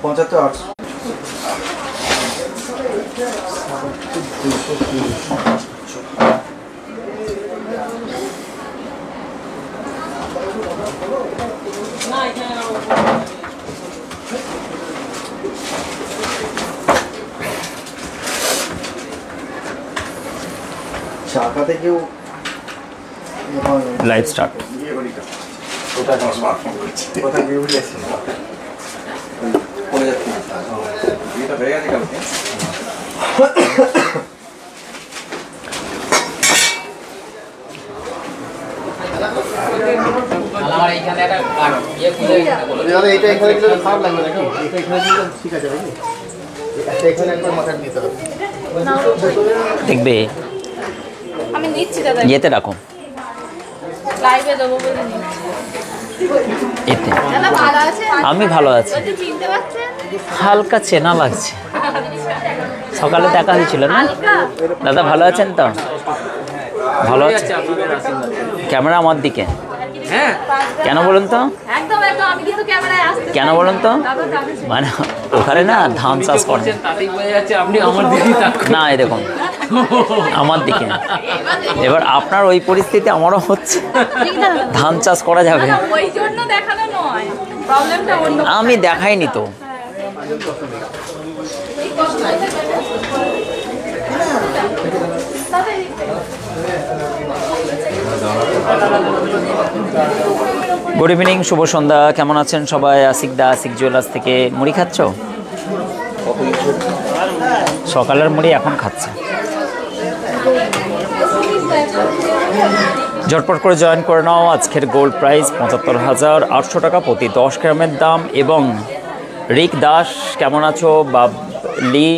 75 800 শাখাতে কেউ live start কোথায় ভিউ দিয়েছে পড়ে যাচ্ছে এটা হয়ে গেছে কালকে আমার এইখানে একটা ইয়ে খুলে বলো এটা এখানে দিলে খারাপ লাগবে নাকি এটা এখানে দিলে ঠিক আছে নাকি এটা এখানে একবার মাথায় দিতে হবে দেখবে আমি নিচ্ছি দাদা ইয়েতে রাখো লাইভে দেবো বলে নিচ্ছি এতে দাদা ভালো আছে আমি ভালো আছি বলতে চিনতে পারছেন হালকা চেনা লাগছে সকালে দেখা হয়েছিল না হালকা দাদা ভালো আছেন তো ভালো আছে ক্যামেরা আমার দিকে হ্যাঁ কেন বলুন তো একদম একদম আমি কিন্তু ক্যামেরায় আসতে কেন বলুন তো দাদা জানেন মানে ওখানে না ধান চাষ করে তাতেই বোঝা যাচ্ছে আপনি আমার দিকেই তাকান না এই দেখুন আমার দিকে এবার আপনার ওই পরিস্থিতি আমারও হচ্ছে ঠিক না ধান চাষ করা যাবে দাদা ওই জন্য দেখানো নয় প্রবলেমটা অন্য আমি দেখাইনি তো গুড ইভিনিং শুভ সন্ধ্যা কেমন আছেন সবাই আসিক দা আসিক জুয়েলার্স থেকে মুড়ি খাচ্ছ সকালের মুড়ি এখন খাচ্ছে ঝটপট করে জয়েন করে নাও আজকের গোল্ড প্রাইস ৭৫,৮০০ টাকা প্রতি ১০ গ্রামের দাম এবং রিক দাস কেমন আছো বাবলি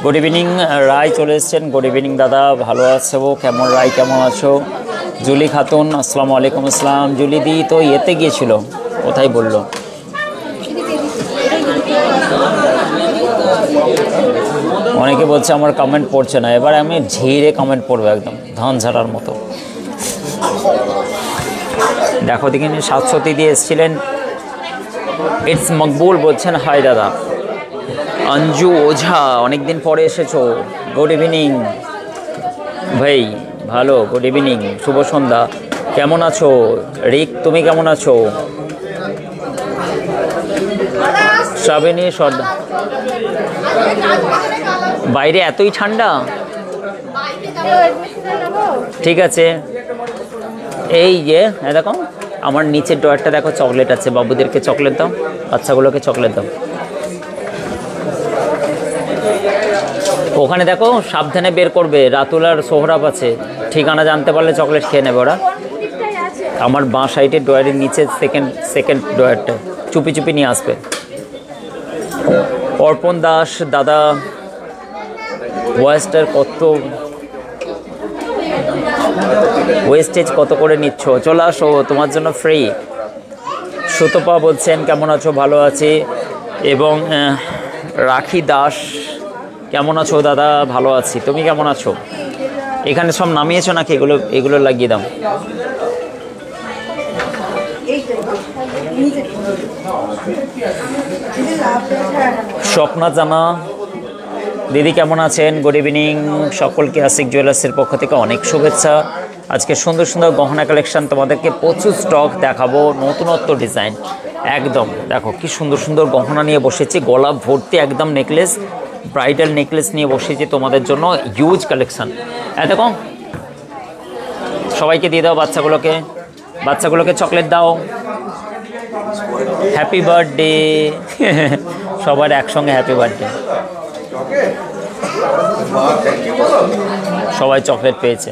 গুড ইভিনিং রায় চলে এসছেন গুড ইভিনিং দাদা ভালো আছো কেমন রায় কেমন আছো জুলি খাতুন আসসালামু আলাইকুম আসসালাম জুলি দি তো ইয়েতে গিয়েছিল কোথায় বললো অনেকে বলছে আমার কমেন্ট পড়ছে না এবার আমি ঝিরে কমেন্ট পড়বো একদম ধান ঝাড়ার মতো দেখো দেখি সাতশতি দিয়ে এসেছিলেন ইটস মকবুল বলছেন হাই দাদা অঞ্জু ওঝা অনেকদিন পরে এসেছো গুড ইভিনিং ভাই ভালো গুড ইভিনিং শুভ সন্ধ্যা কেমন আছো রিক তুমি কেমন আছো শ্রাবণী সর্দার বাইরে এতই ঠান্ডা ঠিক আছে এই যে দেখো আমার নিচের ড্রয়ারটা দেখো চকলেট আছে বাবুদেরকে চকলেট দাও বাচ্চাগুলোকে চকলেট দাও ওখানে দেখো সাবধানে বের করবে রাতুল আর সোহরাব আছে ঠিকানা জানতে পারলে চকলেট খেয়ে নেবে ওরা আমার বাঁ সাইডের ড্রয়ারের নিচে সেকেন্ড ড্রয়ারটা চুপি চুপি নিয়ে আসবে অর্পণ দাস দাদা ওয়েস্টেজ কত করে নিচ্ছ চলে আসো তোমার জন্য ফ্রি সুতপা বলছেন কেমন আছো ভালো আছি এবং রাখি দাস কেমন আছো দাদা ভালো আছি তুমি কেমন আছো এখানে সব নামিয়েছো নাকি এগুলো লাগিয়ে দাও স্বপ্না জানা দিদি কেমন আছেন গুড ইভিনিং সকলকে আসিক জুয়েলার্সের পক্ষ থেকে অনেক শুভেচ্ছা আজকে সুন্দর সুন্দর গহনা কালেকশন তোমাদেরকে প্রচুর স্টক দেখাবো নতুনত্ব ডিজাইন একদম দেখো কি সুন্দর সুন্দর গহনা নিয়ে বসেছি গলা ভর্তি একদম নেকলেস ব্রাইডাল নেকলেস নিয়ে বসেছি তোমাদের জন্য হিউজ কালেকশন দেখো সবাইকে দিয়ে দাও বাচ্চাগুলোকে চকলেট দাও হ্যাপি বার্থডে সবার একসঙ্গে হ্যাপি বার্থডে সবাই চকলেট পেয়েছে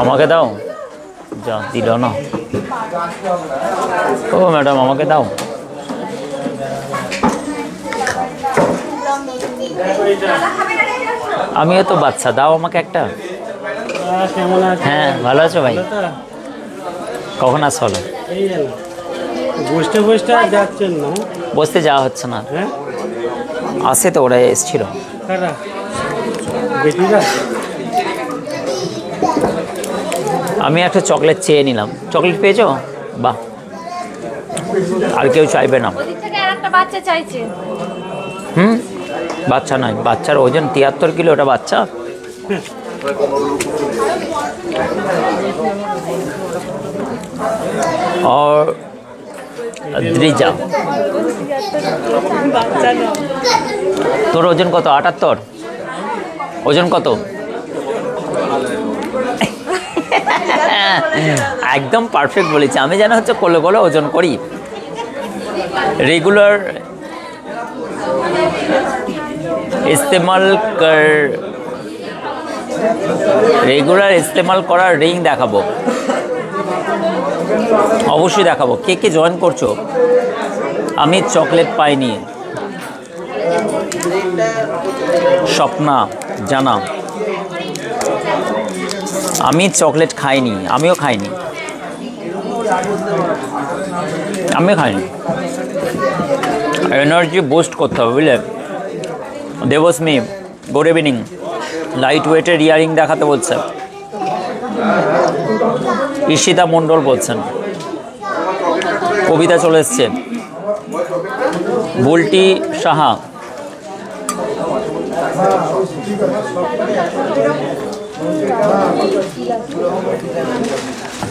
আমাকে দাও যা দিল না ও ম্যাডাম আমাকে দাও আমিও তো বাচ্চা দাও আমাকে একটা হ্যাঁ ভালো আছো ভাই কখন আসো হলো বসতে যাওয়া হচ্ছে না আসে তো ওরা এসছিল আমি একটা চকলেট চেয়ে নিলাম চকলেট পেয়েছো বাহ আর কেউ চাইবে না আর একটা বাচ্চা চাইছে। বাচ্চা নয়, বাচ্চার ওজন 73 কিলো, ওটা বাচ্চা। और দ্রিজা, তোর ওজন কত? 78। ওজন কত? একদম পারফেক্ট বলেছি আমি, যেন হচ্ছে কোলে কোলে ওজন করি। रेगुलर इस्तेमाल করার রিং দেখাবো, অবশ্যই দেখাবো। কে কে জয়েন করছো? আমি চকলেট পাইনি। স্বপ্না জানা, আমি চকলেট খাইনি। আমিও খাইনি। এনার্জি বুস্ট করতে হবে বুঝলে। দেবস্মি গুড ইভিনিং। লাইট ওয়েটের ইয়ারিং দেখাতে বলছে। ঈশিতা মণ্ডল বলছেন। কবিতা চলে এসছে। বুলটি সাহা,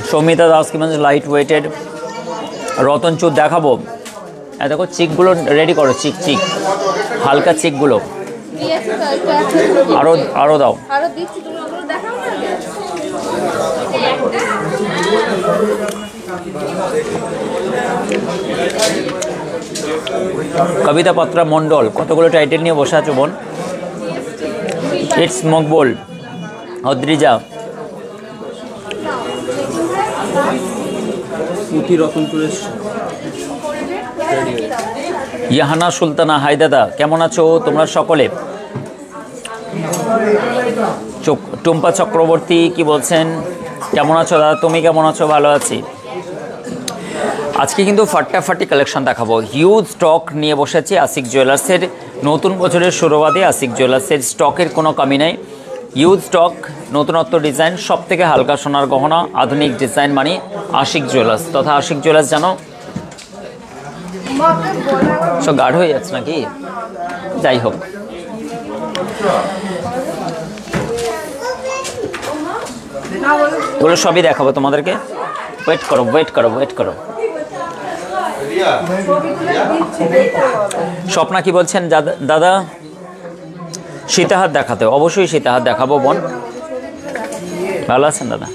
সৌমিতা দাস কি মানে লাইট ওয়েটেড। রতনচুর দেখাবো। দেখো চিকগুলো রেডি করো, চিক চিক হালকা চিকগুলো আরো দাও। কবিতা পাত্রা মণ্ডল, কতগুলো টাইটেল নিয়ে বসে আছো বোন? ইটস মকবুল। অদ্রিজা, ইয়াহানা সুলতানা, হাই দাদা কেমন আছো তোমরা সকলে? টুম্পা চক্রবর্তী কি বলছেন? কেমন আছো দাদা? তুমি কেমন আছো? ভালো আছি। আজকে কিন্তু ফাটাফাটি কালেকশন দেখাবো। হিউজ স্টক নিয়ে বসেছি আশিক জুয়েলার্সের। নতুন বছরের শুরুবাদে আশিক জুয়েলার্সের স্টকের কোনো কমি নেই। হিউজ স্টক, নতুনত্ব ডিজাইন, সব থেকে হালকা সোনার গহনা, আধুনিক ডিজাইন মানে আশিক জুয়েলার্স তথা আশিক জুয়েলার্স। জানো সব গাঢ় হয়ে যাচ্ছে নাকি? যাই হোক, ওগুলো সবই দেখাবো তোমাদেরকে। ওয়েট করো। স্বপ্না কি বলছেন? দাদা সীতাহার দেখাতে, অবশ্যই সীতাহার দেখাবো বোন। ভালো আছেন দাদা?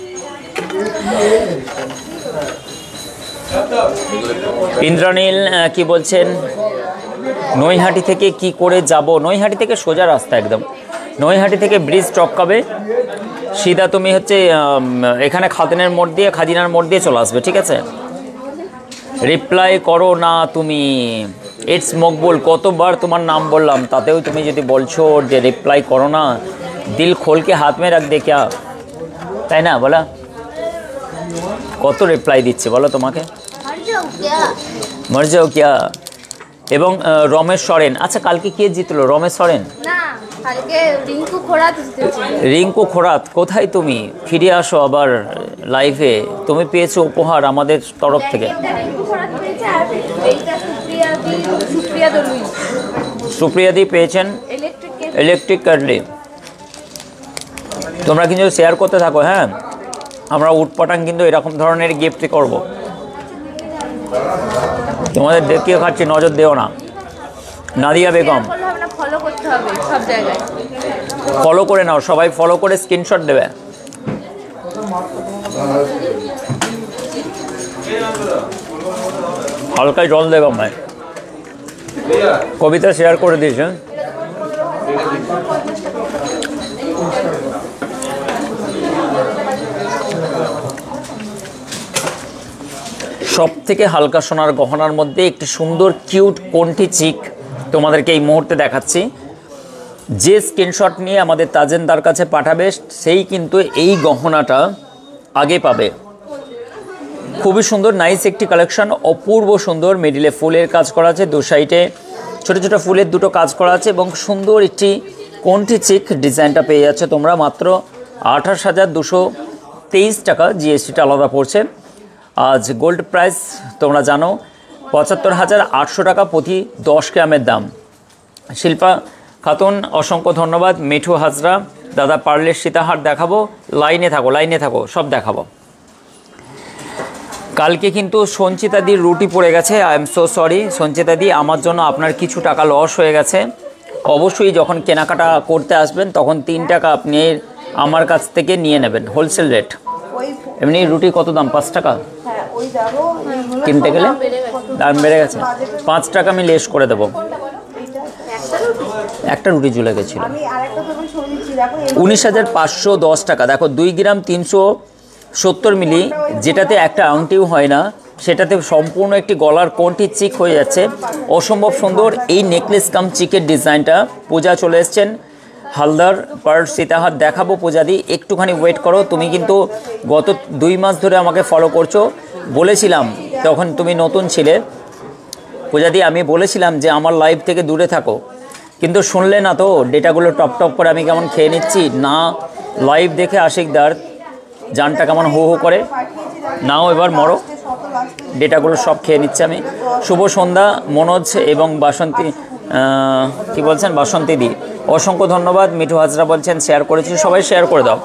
ইন্দ্রনীল কি বলছেন? নৈহাটি থেকে কি করে যাব? নৈহাটি থেকে সোজা রাস্তা একদম। নৈহাটি থেকে ব্রিজ টপকাবে, সিধা তুমি হচ্ছে এখানে খাদিনার মোড় দিয়ে চলে আসবে, ঠিক আছে? রিপ্লাই করো না তুমি। ইটস মকবুল, কতবার তোমার নাম বললাম, তাতেও তুমি যদি বলছো যে রিপ্লাই করো না, দিল খোলকে হাত মে রাখ দে ক্যা, তাই না? বলা কত রিপ্লাই দিচ্ছে বলো তোমাকে? মর যাও ক্যা। এবং রমেশ সরেন, আচ্ছা কালকে কে জিতলো? রমেশ সরেন না, কালকে রিঙ্কু খোরাত জিতেছে। রিঙ্কু খোরাত, কোথায় তুমি? ফিরে আসো আবার লাইভে। তুমি পেয়েছো উপহার আমাদের তরফ থেকে। রিঙ্কু খোরাত পেয়েছে, আর এইটা সুপ্রিয়া দলুই। সুপ্রিয়াদি পেয়েছেন ইলেকট্রিক কাটলি। তোমরা কিন্তু শেয়ার করতে থাকো, হ্যাঁ? আমরা উটপাটাং কিন্তু এরকম ধরনের গিফট করব। তোমাদের দেখিয়ে খাচ্ছি, নজর দেও না। নাদিয়া বেগম, ফলো করতে হবে সব জায়গায়। ফলো করে নাও, সবাই ফলো করে স্ক্রিনশট দেবে। হালকা জল দেবে আমায়। কবিতা শেয়ার করে দিয়েছে। সব থেকে হালকা সোনার গহনার মধ্যে একটি সুন্দর কিউট কোনটি চিক তোমাদেরকে এই মুহূর্তে দেখাচ্ছি। যে স্ক্রিনশট নিয়ে আমাদের তাজেনদার কাছে পাঠাবে সেই কিন্তু এই গহনাটা আগে পাবে। খুবই সুন্দর, নাইস একটি কালেকশন, অপূর্ব সুন্দর। মিডিলে ফুলের কাজ করা আছে, দু সাইডে ছোট ছোট ফুলের দুটো কাজ করা আছে এবং সুন্দর একটি কোনটি চিক ডিজাইনটা পেয়ে যাচ্ছে তোমরা মাত্র 28,223 টাকা। জিএসটিটা আলাদা পড়ছে। আজ গোল্ড প্রাইস তোমরা জানো ৭৫,৮০০ টাকা প্রতি 10 গ্রামের দাম। শিল্পা খাতুন অসংখ্য ধন্যবাদ। মিঠু হাজরা দাদা পারলে সীতাহার দেখাবো, লাইনে থাকো সব দেখাবো। কালকে কিন্তু সঞ্চিতাদির রুটি পড়ে গেছে, আই এম সো সরি সঞ্চিতাদি, আমার জন্য আপনার কিছু টাকা লস হয়ে গেছে। অবশ্যই যখন কেনাকাটা করতে আসবেন তখন 3 টাকা আপনি আমার কাছ থেকে নিয়ে নেবেন, হোলসেল রেট। এমনি রুটি কত দাম? 5 টাকা কিনতে গেলে দাম বেড়ে গেছে। 5 টাকা আমি লেস করে দেবো। একটা রুটি ঝুলে গেছিল 19,510 টাকা। দেখো 2 গ্রাম 370 মিলি, যেটাতে একটা আংটিও হয় না, সেটাতে সম্পূর্ণ একটি গলার কোণটি চিক হয়ে যাচ্ছে। অসম্ভব সুন্দর এই নেকলেস কাম চিকের ডিজাইনটা। পূজা চলে এসছেন, হালদার পার সীতাহার দেখাবো। পূজাদি একটুখানি ওয়েট করো, তুমি কিন্তু গত 2 মাস ধরে আমাকে ফলো করছো। বলেছিলাম তখন তুমি নতুন ছিলে পূজাদি, আমি বলেছিলাম যে আমার লাইভ থেকে দূরে থাকো, কিন্তু শুনলে না তো। ডেটাগুলো টপ করে আমি কেমন খেয়ে নিচ্ছি না, লাইভ দেখে আশিকদার জানটা কেমন হো হো করে। নাও এবার মরো, ডেটাগুলো সব খেয়ে নিচ্ছে আমি। শুভ সন্ধ্যা মনোজ এবং বাসন্তী, কি বলছেন বাসন্তী দি, অসংখ্য ধন্যবাদ। মিঠু হাজরা বলছেন শেয়ার করেছি, সবাই শেয়ার করে দাও।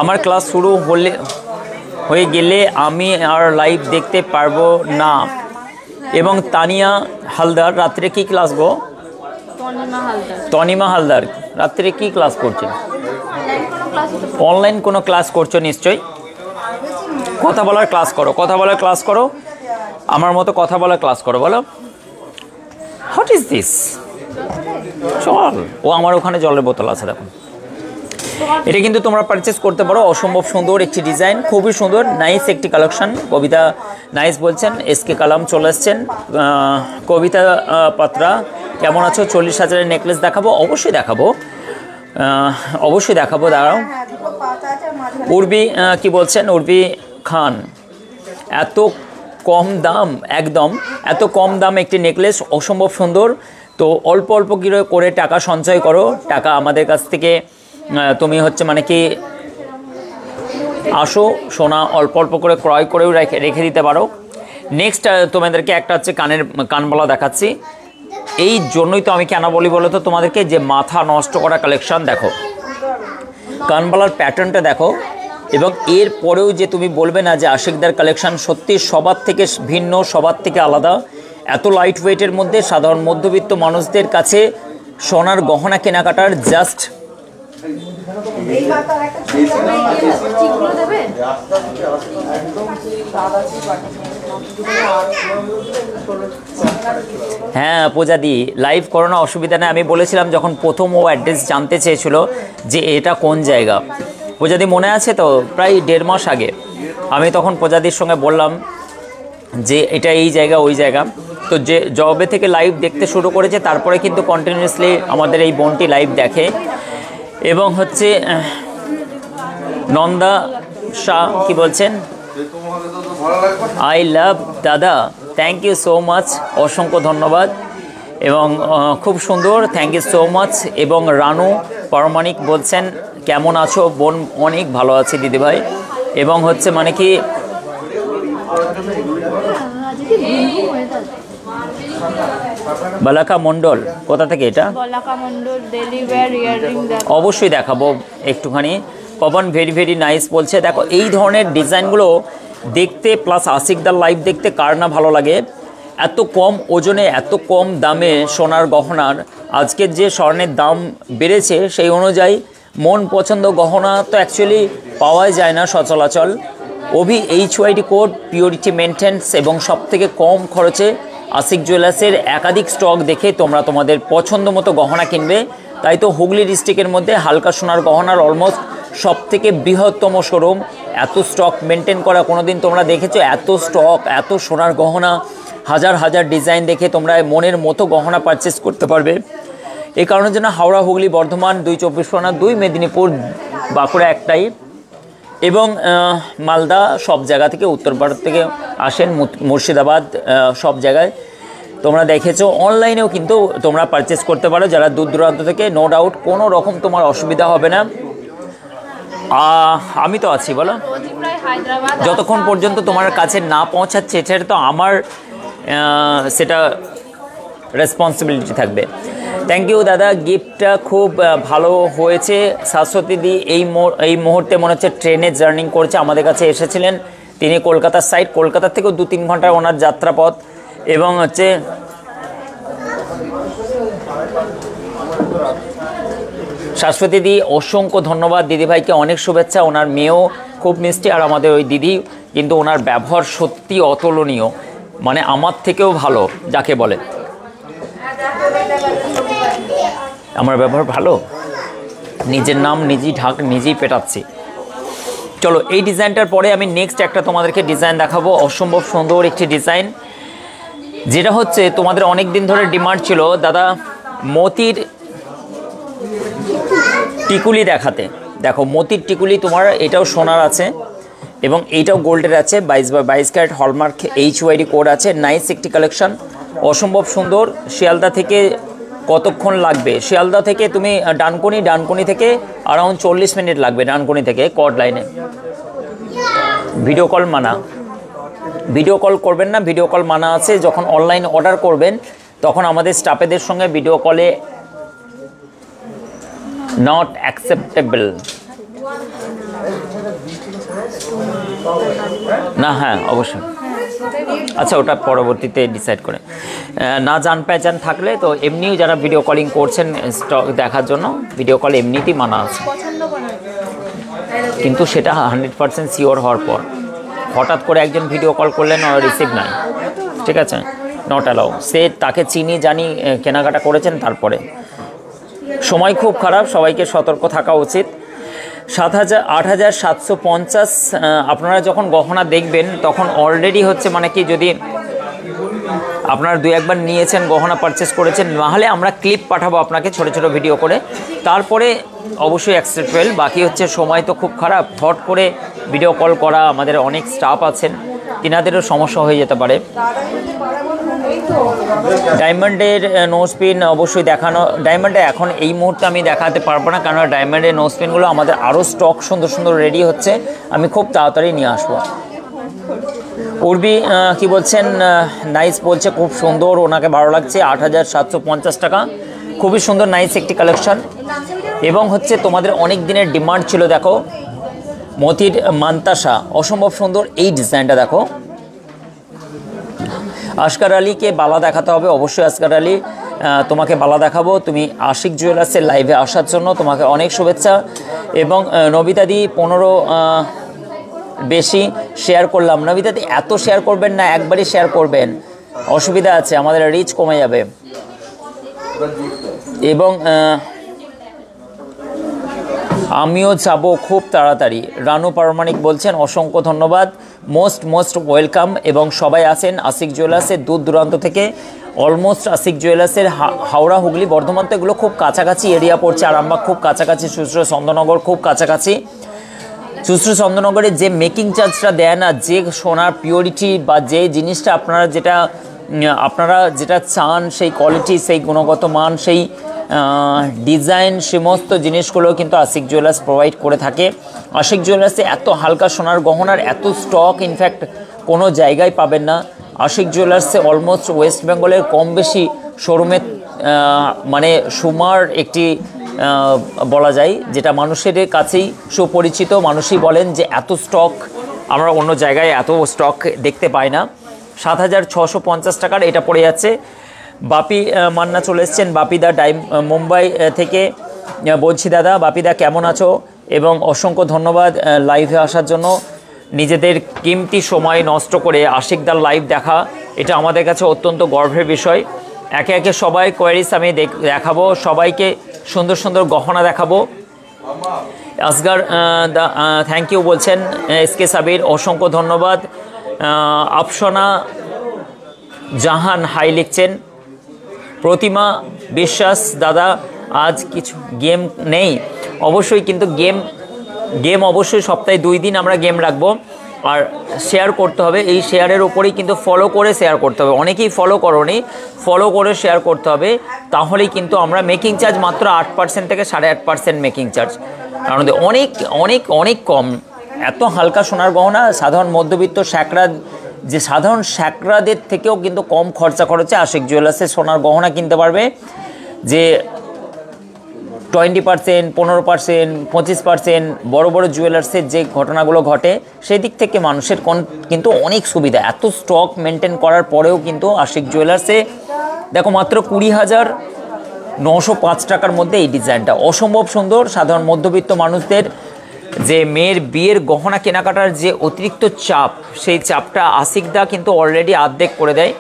আমার ক্লাস শুরু হয়ে গেলে আমি আর লাইভ দেখতে পারবো না। এবং তানিয়া হালদার রাত্রে কি ক্লাস গো? তনিমা হালদার রাত্রে কি ক্লাস করছে? অনলাইন কোনো ক্লাস করছো নিশ্চয়ই। কথা বলার ক্লাস করো, আমার মতো কথা বলার ক্লাস করো। বলো হোয়াট ইজ দিস? চল, ও আমার ওখানে জলের বোতল আছে দেখুন। এটা কিন্তু তোমরা পারচেস করতে পারো। অসম্ভব সুন্দর একটি ডিজাইন, খুবই সুন্দর, নাইস একটি কালেকশন। কবিতা নাইস বলছেন, এসকে কালাম চলে এসছেন। কবিতা পাত্রা কেমন আছো? 40,000-এর নেকলেস দেখাবো, অবশ্যই দেখাবো, দাঁড়াও। উর্বি কি বলছেন? উর্বি খান, এত কম দাম, একদম এত কম দাম একটি নেকলেস, অসম্ভব সুন্দর। তো অল্প করে টাকা সঞ্চয় করো, টাকা আমাদের কাছ থেকে তুমি হচ্ছে মানে কি আসো সোনা, অল্প করে ক্রয় করেও রেখে দিতে পারো। নেক্সট তোমাদেরকে একটা হচ্ছে কানবালা দেখাচ্ছি। এই জন্যই তো আমি কেন বলি বলো তো তোমাদেরকে, যে মাথা নষ্ট করা কালেকশন। দেখো কানবালার প্যাটার্নটা দেখো, এবং এর পরেও যে তুমি বলবে না যে আশিকদার কালেকশন সত্যি সবার থেকে ভিন্ন, সবার থেকে আলাদা। এত লাইট ওয়েটের মধ্যে সাধারণ মধ্যবিত্ত মানুষদের কাছে সোনার গহনা কেনাকাটার জাস্ট হ্যাঁ পূজাদি লাইভ করো না, অসুবিধা নেই। আমি বলেছিলাম যখন প্রথম ও অ্যাড্রেস জানতে চেয়েছিল যে এটা কোন জায়গা, পূজাদি মনে আছে তো, প্রায় 1.5 মাস আগে আমি তখন পূজাদির সঙ্গে বললাম যে এটা এই জায়গা ওই জায়গা। তো যে জবে থেকে লাইভ দেখতে শুরু করেছে তারপরে কিন্তু কন্টিনিউয়াসলি আমাদের এই বোনটি লাইভ দেখে। এবং হচ্ছে নন্দা শাহ কি বলছেন, আই লাভ দাদা, থ্যাংক ইউ সো মাচ, অসংখ্য ধন্যবাদ এবং খুব সুন্দর, থ্যাংক ইউ সো মাচ। এবং রানু পারমাণিক বলছেন কেমন আছো বোন? অনেক ভালো আছি দিদিভাই। এবং হচ্ছে মানে কি বালাকা মণ্ডল, কোথা থেকে এটা? অবশ্যই দেখাবো একটুখানি। পবন ভেরি নাইস বলছে। দেখো এই ধরনের ডিজাইনগুলো দেখতে প্লাস আশিকদার লাইভ দেখতে কার না ভালো লাগে। এত কম ওজনে এত কম দামে সোনার গহনার, আজকের যে স্বর্ণের দাম বেড়েছে সেই অনুযায়ী মন পছন্দ গহনা তো অ্যাকচুয়ালি পাওয়াই যায় না সচরাচর। OVHYD কোড, পিওরিটি মেনটেন্স এবং সবথেকে কম খরচে আশিক জুয়েলার্সের একাধিক স্টক দেখে তোমরা তোমাদের পছন্দ মতো গহনা কিনবে। তাই তো হুগলি ডিস্ট্রিক্টের মধ্যে হালকা সোনার গহনার অলমোস্ট সবথেকে বৃহত্তম শোরুম। এত স্টক মেনটেন করা কোনোদিন তোমরা দেখেছো? এত স্টক, এত সোনার গহনা, হাজার ডিজাইন দেখে তোমরা মনের মতো গহনা পারচেস করতে পারবে। এই কারণের জন্য হাওড়া, হুগলি, বর্ধমান, 2 চব্বিশ পরগনা, 2 মেদিনীপুর, বাঁকুড়া একটাই এবং মালদা সব জায়গা থেকে, উত্তর ভারত থেকে আসেন, মুর্শিদাবাদ, সব জায়গায় তোমরা দেখেছো। অনলাইনেও কিন্তু তোমরা পারচেস করতে পারো যারা দূর দূরান্ত থেকে, নো ডাউট কোনো রকম তোমার অসুবিধা হবে না। আমি তো আছি, বলো। হায়দ্রাবাদ যতক্ষণ পর্যন্ত তোমার কাছে না পৌঁছাচ্ছে সেটা তো আমার সেটা রেসপন্সিবিলিটি থাকবে। থ্যাংক ইউ দাদা, গিফটটা খুব ভালো হয়েছে। শাশ্বতী দি এই মুহূর্তে মনে হচ্ছে ট্রেনে জার্নি করছে, আমাদের কাছে এসেছিলেন তিনি কলকাতার সাইড, কলকাতা থেকেও 2-3 ঘন্টার ওনার যাত্রাপথ। এবং হচ্ছে শাশ্বতী দি অসংখ্য ধন্যবাদ, দিদিভাইকে অনেক শুভেচ্ছা। ওনার মেয়েও খুব মিষ্টি, আর আমাদের ওই দিদি কিন্তু ওনার ব্যবহার সত্যি অতুলনীয়, মানে আমার থেকেও ভালো যাকে বলে। আমার ব্যবহার ভালো, নিজের নাম নিজেই নিজেই পেটাচ্ছি। চলো এই ডিজাইনটার পরে আমি নেক্সট একটা তোমাদেরকে ডিজাইন দেখাবো, অসম্ভব সুন্দর একটি ডিজাইন, যেটা হচ্ছে তোমাদের অনেক দিন ধরে ডিমান্ড ছিল দাদা মতির টিকুলি দেখাতে। দেখো মতির টিকুলি তোমার এটাও সোনার আছে এবং এইটাও গোল্ডের আছে, 22 ক্যারেট হলমার্ক HYD কোড আছে। নাইস একটি কালেকশন, অসম্ভব সুন্দর। শিয়ালদা থেকে কতক্ষণ লাগবে? শিয়ালদা থেকে তুমি ডানকুনি থেকে অ্যারাউন্ড 40 মিনিট লাগবে, ডানকুনি থেকে কড লাইনে। ভিডিও কল মানা, ভিডিও কল করবেন না, ভিডিও কল মানা আছে। যখন অনলাইন অর্ডার করবেন তখন আমাদের স্টাফেদের সঙ্গে ভিডিও কলে নট অ্যাকসেপ্টেবল না। হ্যাঁ অবশ্যই, আচ্ছা ওটা পরবর্তীতে ডিসাইড করে। না জান পেহচান থাকলে তো এমনিও যারা ভিডিও কলিং করছেন স্টক দেখার জন্য ভিডিও কল এমনিতেই মানা আছে, কিন্তু সেটা 100% শিওর হওয়ার পর। হঠাৎ করে একজন ভিডিও কল করলেন আর রিসিভ নাই, ঠিক আছে, নট অ্যালাউ। সে তাকে চিনি জানি কেনাকাটা করেছেন, তারপরে সময় খুব খারাপ, সবাইকে সতর্ক থাকা উচিত। 8,750 আপনারা যখন গহনা দেখবেন তখন অলরেডি হচ্ছে মানে কি, যদি আপনারা 2-1 নিয়েছেন গহনা পারচেস করেছেন, নাহলে আমরা ক্লিপ পাঠাবো আপনাকে ছোট ছোট ভিডিও করে, তারপরে অবশ্যই অ্যাকসেপ্টেবল। বাকি হচ্ছে সময় তো খুব খারাপ, হট করে ভিডিও কল করা, আমাদের অনেক স্টাফ আছেন, তিনাদেরও সমস্যা হয়ে যেতে পারে। ডায়মন্ডের নোজপিন অবশ্যই দেখানো, ডায়মন্ডে এখন এই মুহূর্তে আমি দেখাতে পারবো না, কারণ ডায়মন্ডের নোজপিনগুলো আমাদের আরও স্টক সুন্দর সুন্দর রেডি হচ্ছে, আমি খুব তাড়াতাড়ি নিয়ে আসবো। উর্বি কি বলছেন? নাইস বলছে, খুব সুন্দর, ওনাকে ভালো লাগছে। 8,750 টাকা, খুবই সুন্দর নাইস একটি কালেকশন। এবং হচ্ছে তোমাদের অনেক দিনের ডিমান্ড ছিল, দেখো মতির মান্তাসা, অসম্ভব সুন্দর এই ডিজাইনটা। দেখো আসকার আলীকে বালা দেখাতে হবে, অবশ্যই আসকার আলী তোমাকে বালা দেখাবো। তুমি আশিক জুয়েলার্সের লাইভে আসার জন্য তোমাকে অনেক শুভেচ্ছা। এবং নবিতাদি 15 বেশি শেয়ার করলাম। নবিতাদি এত শেয়ার করবেন না, একবারই শেয়ার করবেন, অসুবিধা আছে, আমাদের রিচ কমে যাবে। এবং আমিও যাব খুব তাড়াতাড়ি। রানু পারমাণিক বলছেন অসংখ্য ধন্যবাদ, মোস্ট ওয়েলকাম। এবং সবাই আছেন আশিক জুয়েলার্সের দূর দূরান্ত থেকে, অলমোস্ট আশিক জুয়েলার্সের হাওড়া হুগলি বর্ধমান তো এগুলো খুব কাছাকাছি এরিয়া পড়ছে, আরামবাগ খুব কাছাকাছি, চুঁচুড়া চন্দননগর খুব কাছাকাছি। চুঁচুড়া চন্দননগরে যে মেকিং চার্জটা দেন আর যে সোনার পিওরিটি বা যে জিনিসটা আপনারা যেটা চান, সেই কোয়ালিটি, সেই গুণগত মান, সেই ডিজাইন, সমস্ত জিনিসগুলো কিন্তু আশিক জুয়েলার্স প্রোভাইড করে থাকে। আশিক জুয়েলার্সে এত হালকা সোনার গহনার এত স্টক ইনফ্যাক্ট কোনো জায়গায় পাবেন না। আশিক জুয়েলার্সে অলমোস্ট ওয়েস্ট বেঙ্গলের কম বেশি শোরুমে মানে সুমার একটি বলা যায়, যেটা মানুষের কাছেই সুপরিচিত। মানুষই বলেন যে এত স্টক আমরা অন্য জায়গায় এত স্টক দেখতে পাই না। 7,650 টাকার এটা পড়ে যাচ্ছে। বাপি মান্না চলে এসছেন, বাপিদা মুম্বাই থেকে বলছি। দাদা বাপিদা কেমন আছো? এবং অসংখ্য ধন্যবাদ লাইভে আসার জন্য। নিজেদের কিমতি সময় নষ্ট করে আশিকদার লাইভ দেখা, এটা আমাদের কাছে অত্যন্ত গর্বের বিষয়। একে একে সবাই কোয়ারিজ আমি দেখাবো, সবাইকে সুন্দর সুন্দর গহনা দেখাবো। আসগার থ্যাংক ইউ বলছেন। এসকে সাবির অসংখ্য ধন্যবাদ। আফসানা জাহান হাই লিখছেন। প্রতিমা বিশ্বাস দাদা আজ কিছু গেম নেই? অবশ্যই, কিন্তু গেম অবশ্যই সপ্তাহে 2 দিন আমরা গেম রাখবো। আর শেয়ার করতে হবে, এই শেয়ারের ওপরেই কিন্তু ফলো করে শেয়ার করতে হবে। অনেকেই ফলো করোনি, ফলো করে শেয়ার করতে হবে, তাহলেই কিন্তু আমরা মেকিং চার্জ মাত্র 8% থেকে 8.5% মেকিং চার্জ, কারণ অনেক অনেক অনেক কম এত হালকা সোনার গহনা সাধারণ মধ্যবিত্ত স্যাকরা, যে সাধারণ স্যাকরাদের থেকেও কিন্তু কম খরচে আশিক জুয়েলার্সে সোনার গহনা কিনতে পারবে। যে 20%, 15%, 25% বড় বড় জুয়েলার্সের যে ঘটনাগুলো ঘটে সেই দিক থেকে মানুষের কিন্তু অনেক সুবিধা। এত স্টক মেনটেন করার পরেও কিন্তু আশিক জুয়েলার্সে দেখো মাত্র 20,905 টাকার মধ্যে এই ডিজাইনটা অসম্ভব সুন্দর। সাধারণ মধ্যবিত্ত মানুষদের যে মেয়ের বিয়ের গহনা কেনাকাটার যে অতিরিক্ত চাপ, সেই চাপটা আশিকদা কিন্তু অলরেডি অর্ধেক করে দেয়।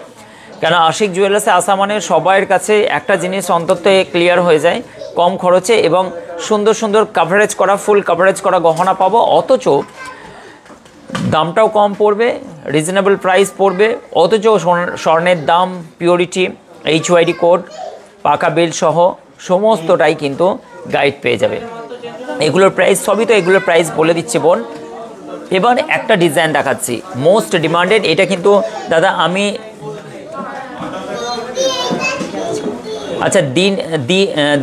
কেন আশিক জুয়েলার্সে আসা মানে সবার কাছে একটা জিনিস অন্তত ক্লিয়ার হয়ে যায়, কম খরচে এবং সুন্দর সুন্দর কাভারেজ করা, ফুল কাভারেজ করা গহনা পাবো, অথচ দামটাও কম পড়বে, রিজনেবল প্রাইস পড়বে, অথচ স্বর্ণের দাম, পিওরিটি, HYD কোড, পাকা বিল সহ সমস্তটাই কিন্তু গাইড পেয়ে যাবে। এগুলোর প্রাইস সবই তো এগুলোর প্রাইস বলে দিচ্ছে বোন। এবার একটা ডিজাইন দেখাচ্ছি মোস্ট ডিমান্ডেড। এটা কিন্তু দাদা আমি আচ্ছা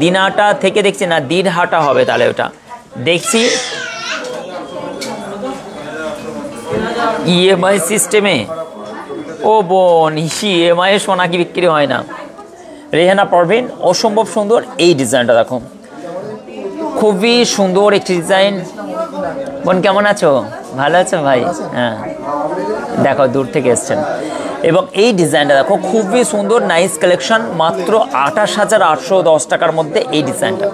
দিনহাটা থেকে দেখছি না, দিনহাটা হবে তাহলে ওটা দেখছি। EMI সিস্টেমে ও বোন, EMI এ সোনা কি বিক্রি হয় না? রেহানা পারভিন, অসম্ভব সুন্দর এই ডিজাইনটা দেখো, খুবই সুন্দর একটি ডিজাইন। বোন কেমন আছো? ভালো আছো ভাই? হ্যাঁ দেখো দূর থেকে এসছেন। এবং এই ডিজাইনটা দেখো খুবই সুন্দর, নাইস কালেকশন, মাত্র 28,810 টাকার মধ্যে এই ডিজাইনটা।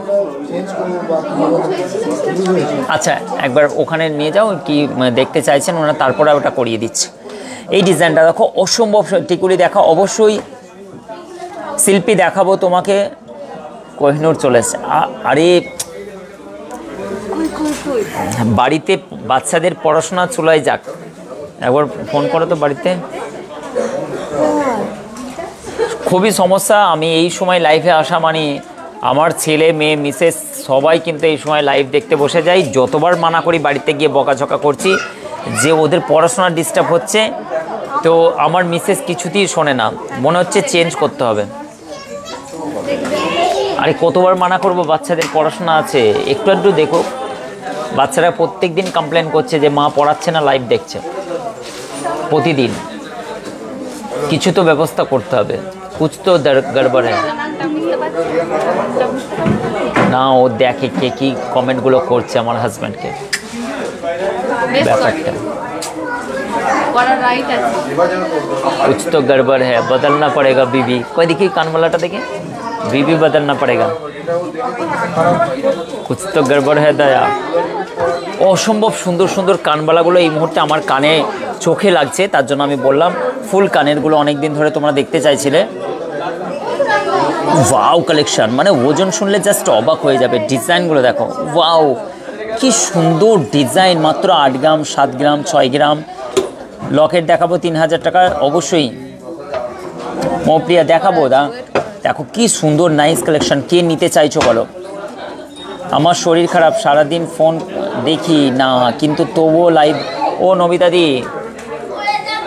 আচ্ছা একবার ওখানে নিয়ে যাও, কি দেখতে চাইছেন ওরা, তারপরে ওটা করিয়ে দিচ্ছে। এই ডিজাইনটা দেখো অসম্ভব, টিকুলি দেখা অবশ্যই, শিল্পী দেখাবো তোমাকে। কোহিনূর চলে এসছে। আরে বাড়িতে বাচ্চাদের পড়াশোনা চলে যাক, একবার ফোন করো তো বাড়িতে। খুবই সমস্যা, আমি এই সময় লাইভে আসা মানে আমার ছেলে মেয়ে মিসেস সবাই কিন্তু এই সময় লাইভ দেখতে বসে যায়। যতবার মানা করি বাড়িতে গিয়ে বকাঝকা করছি যে ওদের পড়াশোনা ডিস্টার্ব হচ্ছে, তো আমার মিসেস কিছুতেই শোনে না, মনে হচ্ছে চেঞ্জ করতে হবে। আরে কতবার মানা করব, বাচ্চাদের পড়াশোনা আছে, একটু একটু দেখো। বাচ্চারা প্রত্যেক দিন কমপ্লেন করছে যে মা পড়াচ্ছে না, লাইভ দেখছে প্রতিদিন। কিছু তো ব্যবস্থা করতে হবে, কুছ তো গড়বড় হ্যায় না। ও দেখে কে কি কমেন্টগুলো করছে আমার হাজব্যান্ডকে, ব্যাপারটা कुछ तो गड़बड़ है, बदलना पड़ेगा बीबी। कोई देखिए कानवालाटा देखिए, बीबी बदलना पड़ेगा, कुछ तो गड़बड़ है दया। অসম্ভব সুন্দর সুন্দর কানবালাগুলো এই মুহূর্তে আমার কানে চোখে লাগছে, তার জন্য আমি বললাম ফুল কানেরগুলো অনেক দিন ধরে তোমরা দেখতে চাইছিলে। ওয়াও কালেকশন, মানে ওজন শুনলে জাস্ট অবাক হয়ে যাবে। ডিজাইনগুলো দেখো, ওয়াও কি সুন্দর ডিজাইন, মাত্র 8 গ্রাম, 7 গ্রাম, 6 গ্রাম। লকেট দেখাবো 3000 টাকা অবশ্যই। মৌপ্রিয়া দেখাবো দা, দেখো কি সুন্দর নাইস কালেকশন। কে নিতে চাইছো বলো? আমার শরীর খারাপ, সারাদিন ফোন দেখি না কিন্তু তবুও লাইভ। ও নবিতাদি,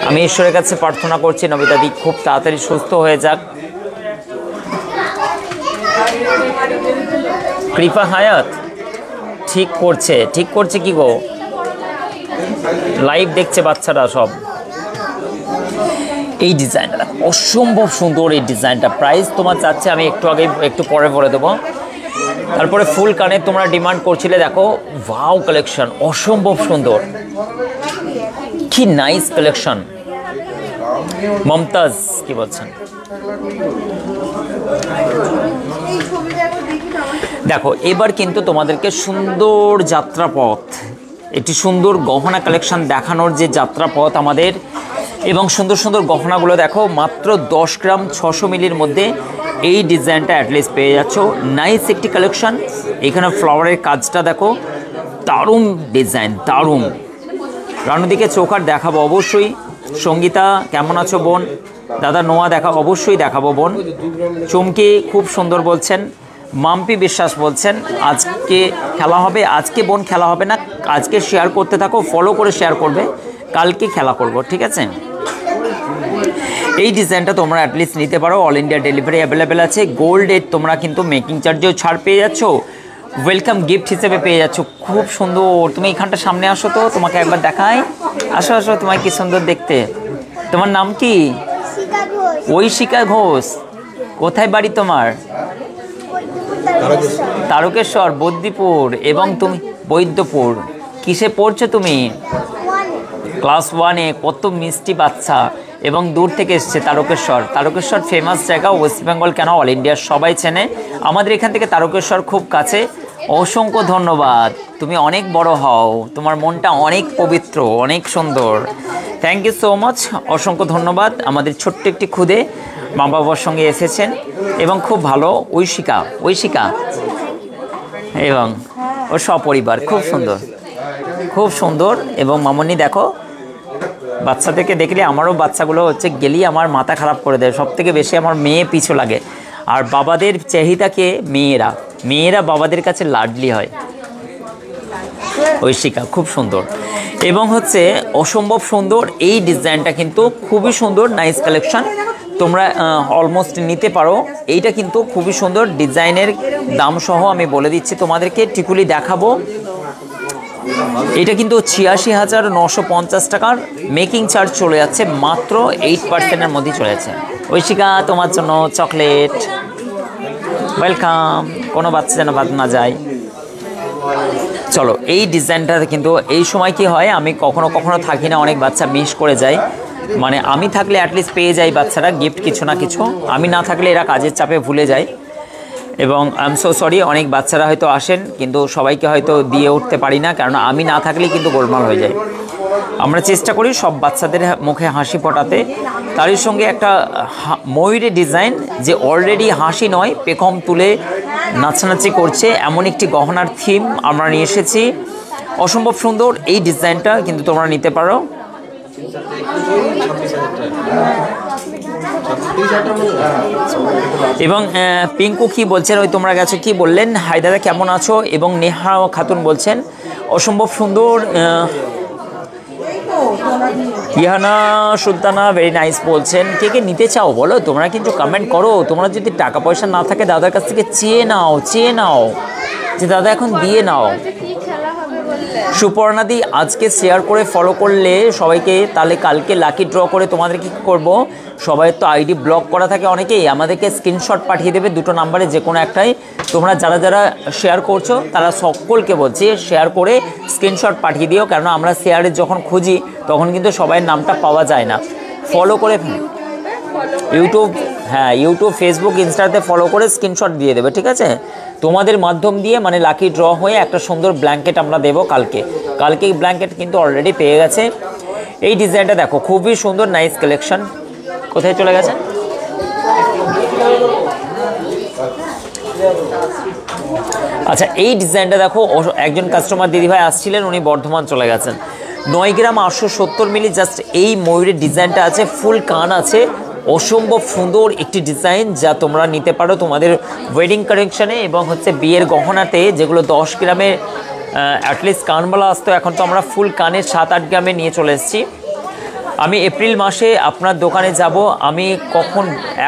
আমি ঈশ্বরের কাছে প্রার্থনা করছি নবিতাদি খুব তাড়াতাড়ি সুস্থ হয়ে যাক। কৃপা হায়াত ঠিক করছে কি গো, লাইভ দেখছে বাচ্চারা সব। এই ডিজাইনটা অসম্ভব সুন্দর, এই ডিজাইনটা প্রাইস তোমার চাচ্ছে আমি একটু পরে বলে দেবো। তারপরে ফুল কানে তোমরা ডিমান্ড করছিলে, দেখো ওয়াও কালেকশন, অসম্ভব সুন্দর, কি নাইস কালেকশন। মমতাজ কি বলছেন? দেখো এবার কিন্তু তোমাদেরকে সুন্দর যাত্রাপথ, একটি সুন্দর গহনা কালেকশন দেখানোর যে যাত্রাপথ আমাদের, এবং সুন্দর সুন্দর গহনাগুলো দেখো মাত্র 10 গ্রাম 600 মিলির মধ্যে এই ডিজাইনটা অ্যাটলিস্ট পেয়ে যাচ্ছ। নাইস একটি কালেকশন। এখানে ফ্লাওয়ারের কাজটা দেখো, দারুণ ডিজাইন, দারুণ। রানুদিকে চোখার দেখাবো অবশ্যই। সঙ্গীতা কেমন আছো বোন? দাদা নোয়া অবশ্যই দেখাবো বোন। চমকি খুব সুন্দর বলছেন। মাম্পি বিশ্বাস বলছেন আজকে খেলা হবে। আজকে বোন খেলা হবে না, আজকে শেয়ার করতে থাকো, ফলো করে শেয়ার করবে, কালকে খেলা করব, ঠিক আছে? এই ডিজাইনটা তোমরা অ্যাটলিস্ট নিতে পারো, অল ইন্ডিয়া ডেলিভারি অ্যাভেলেবেল আছে। গোল্ডের তোমরা কিন্তু মেকিং চার্জেও ছাড় পেয়ে যাচ্ছ, ওয়েলকাম গিফট হিসেবে পেয়ে যাচ্ছ। খুব সুন্দর। তুমি এখানটা সামনে আসো তো, তোমাকে একবার দেখাই। আসো আসো, তোমায় কি সুন্দর দেখতে। তোমার নাম কি? ঐশিকা ঘোষ। কোথায় বাড়ি তোমার? তারকেশ্বর, বদ্যিপুর। এবং তুমি বৈদ্যপুর। কিসে পড়ছো তুমি? ক্লাস 1-এ। কত মিষ্টি বাচ্চা, এবং দূর থেকে এসছে তারকেশ্বর। তারকেশ্বর ফেমাস জায়গা, ওয়েস্ট বেঙ্গল কেন অল ইন্ডিয়ার সবাই চেনে। আমাদের এখান থেকে তারকেশ্বর খুব কাছে। অসংখ্য ধন্যবাদ। তুমি অনেক বড় হও, তোমার মনটা অনেক পবিত্র, অনেক সুন্দর। Thank you so much. অসংখ্য ধন্যবাদ। আমাদের ছোট্ট একটি খুদে মা বাবার সঙ্গে এসেছেন এবং খুব ভালো। ঐশিকা, ঐশিকা এবং ওর সপরিবার। খুব সুন্দর, খুব সুন্দর। এবং মামনি দেখো, বাচ্চাদেরকে দেখলে আমারও বাচ্চাগুলো হচ্ছে গেলেই আমার মাথা খারাপ করে দেয়। সব থেকে বেশি আমার মেয়ে পিছু লাগে। আর বাবাদের চাহিদাকে মেয়েরা মেয়েরা বাবাদের কাছে লাডলি হয়। ঐশিকা খুব সুন্দর এবং হচ্ছে অসম্ভব সুন্দর। এই ডিজাইনটা কিন্তু খুবই সুন্দর, নাইস কালেকশন। তোমরা অলমোস্ট নিতে পারো। এইটা কিন্তু খুবই সুন্দর ডিজাইনের। দাম সহ আমি বলে দিচ্ছি তোমাদেরকে, টিকুলি দেখাবো। এটা কিন্তু ৮৬,৯৫০ টাকার। মেকিং চার্জ চলে যাচ্ছে মাত্র 8%-এর মধ্যে চলে যাচ্ছে। ঐশিকা তোমার জন্য চকলেট। ওয়েলকাম। কোনো বাচ্চা যেন বাদ না যায়। চলো, এই ডিজাইনটা কিন্তু এই সময় কি হয়, আমি কখনো কখনো থাকি না, অনেক বাচ্চা মিস করে যায়। মানে আমি থাকলে অ্যাটলিস্ট পেয়ে যায় বাচ্চারা গিফট কিছু না কিছু। আমি না থাকলে এরা কাজের চাপে ভুলে যায়। এবং আই এম সো সরি, অনেক বাচ্চারা হয়তো আসেন কিন্তু সবাইকে হয়তো দিয়ে উঠতে পারি না, কারণ আমি না থাকলেই কিন্তু গোলমাল হয়ে যায়। আমরা চেষ্টা করি সব বাচ্চাদের মুখে হাসি ফোটাতে। তারই সঙ্গে একটা ময়ূরের ডিজাইন, যে অলরেডি হাসি নয়, পেখম তুলে নাচানাচি করছে, এমন একটি গহনার থিম আমরা নিয়ে এসেছি। অসম্ভব সুন্দর এই ডিজাইনটা, কিন্তু তোমরা নিতে পারো। এবং পিঙ্কু কি বলছেন, ওই তোমরা গেছো কি বললেন? হাই দাদা কেমন আছো? এবং নেহা খাতুন বলছেন অসম্ভব সুন্দর। ইহানা সুলতানা ভেরি নাইস বলছেন। কে কে নিতে চাও বলো, তোমরা কিন্তু কমেন্ট করো। তোমরা যদি টাকা পয়সা না থাকে দাদার কাছ থেকে চেয়ে নাও যে দাদা এখন দিয়ে নাও। সুপর্ণাদি আজকে শেয়ার করে ফলো করলে সবাইকে, তাহলে কালকে লাকি ড্র করে তোমাদের কি করব, সবাই তো আইডি ব্লক করা থাকে অনেকেই, আমাদেরকে স্ক্রিনশট পাঠিয়ে দেবে দুটো নাম্বারে যে কোনো একটাই। তোমরা যারা যারা শেয়ার করছো তারা সকলকে বলছি শেয়ার করে স্ক্রিনশট পাঠিয়ে দিও, কারণ আমরা শেয়ারে যখন খুঁজি তখন কিন্তু সবাইয়ের নামটা পাওয়া যায় না। ফলো করে ইউটিউব, হ্যাঁ ইউটিউব, ফেসবুক, ইনস্টাতে ফলো করে স্ক্রিনশট দিয়ে দেবে, ঠিক আছে? তোমাদের মাধ্যম দিয়ে মানে লাকি ড্র হয়ে একটা সুন্দর ব্ল্যাঙ্কেট আমরা দেবো কালকে। এই ব্ল্যাঙ্কেট কিন্তু অলরেডি পেয়ে গেছে। এই ডিজাইনটা দেখো, খুবই সুন্দর, নাইস কালেকশন। কোথায় চলে গেছে? আচ্ছা, এই ডিজাইনটা দেখো, একজন কাস্টমার দিদিভাই আসছিলেন, উনি বর্ধমান চলে গেছেন। 9 গ্রাম 870 মিলি জাস্ট এই ময়ূরের ডিজাইনটা আছে, ফুল কান আছে। অসম্ভব সুন্দর একটি ডিজাইন, যা তোমরা নিতে পারো তোমাদের ওয়েডিং কালেকশনে এবং হচ্ছে বিয়ের গহনাতে, যেগুলো 10 গ্রামের অ্যাটলিস্ট কানবালা আসতো, এখন তো আমরা ফুল কানের 7-8 গ্রামে নিয়ে চলে এসেছি। আমি এপ্রিল মাসে আপনার দোকানে যাব। আমি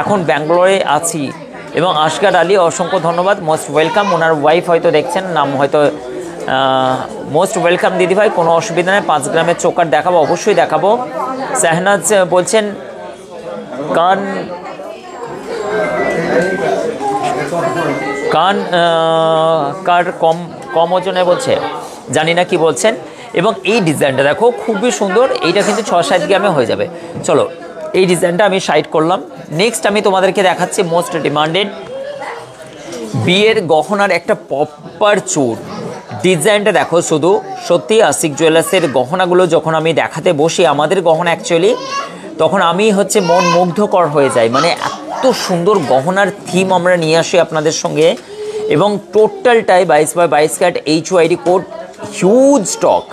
এখন ব্যাঙ্গালোরে আছি। এবং আশকার আলী, অসংখ্য ধন্যবাদ, মোস্ট ওয়েলকাম। ওনার ওয়াইফ হয়তো দেখছেন, নাম হয়তো মোস্ট ওয়েলকাম দিদিভাই, কোনো অসুবিধা নেই। 5 গ্রামের চোকার দেখাবো, অবশ্যই দেখাবো। শাহনাজ বলছেন কান কার কম ওজনে বলছে, জানি না কি বলছেন। এবং এই ডিজাইনটা দেখো, খুবই সুন্দর। এইটা কিন্তু 6-7 গ্রামে হয়ে যাবে। চলো, এই ডিজাইনটা আমি সাইড করলাম। নেক্সট আমি তোমাদেরকে দেখাচ্ছি মোস্ট ডিমান্ডেড বিয়ের গহনার একটা পপার চুর। ডিজাইনটা দেখো শুধু, সত্যি আশিক জুয়েলার্সের গহনাগুলো যখন আমি দেখাতে বসি, আমাদের গহনা অ্যাকচুয়ালি, তখন আমি হচ্ছে মন মুগ্ধকর হয়ে যাই। মানে এত সুন্দর গহনার থিম আমরা নিয়ে আসি আপনাদের সঙ্গে। এবং টোটালটাই 22x22 carat HYD code, huge stock.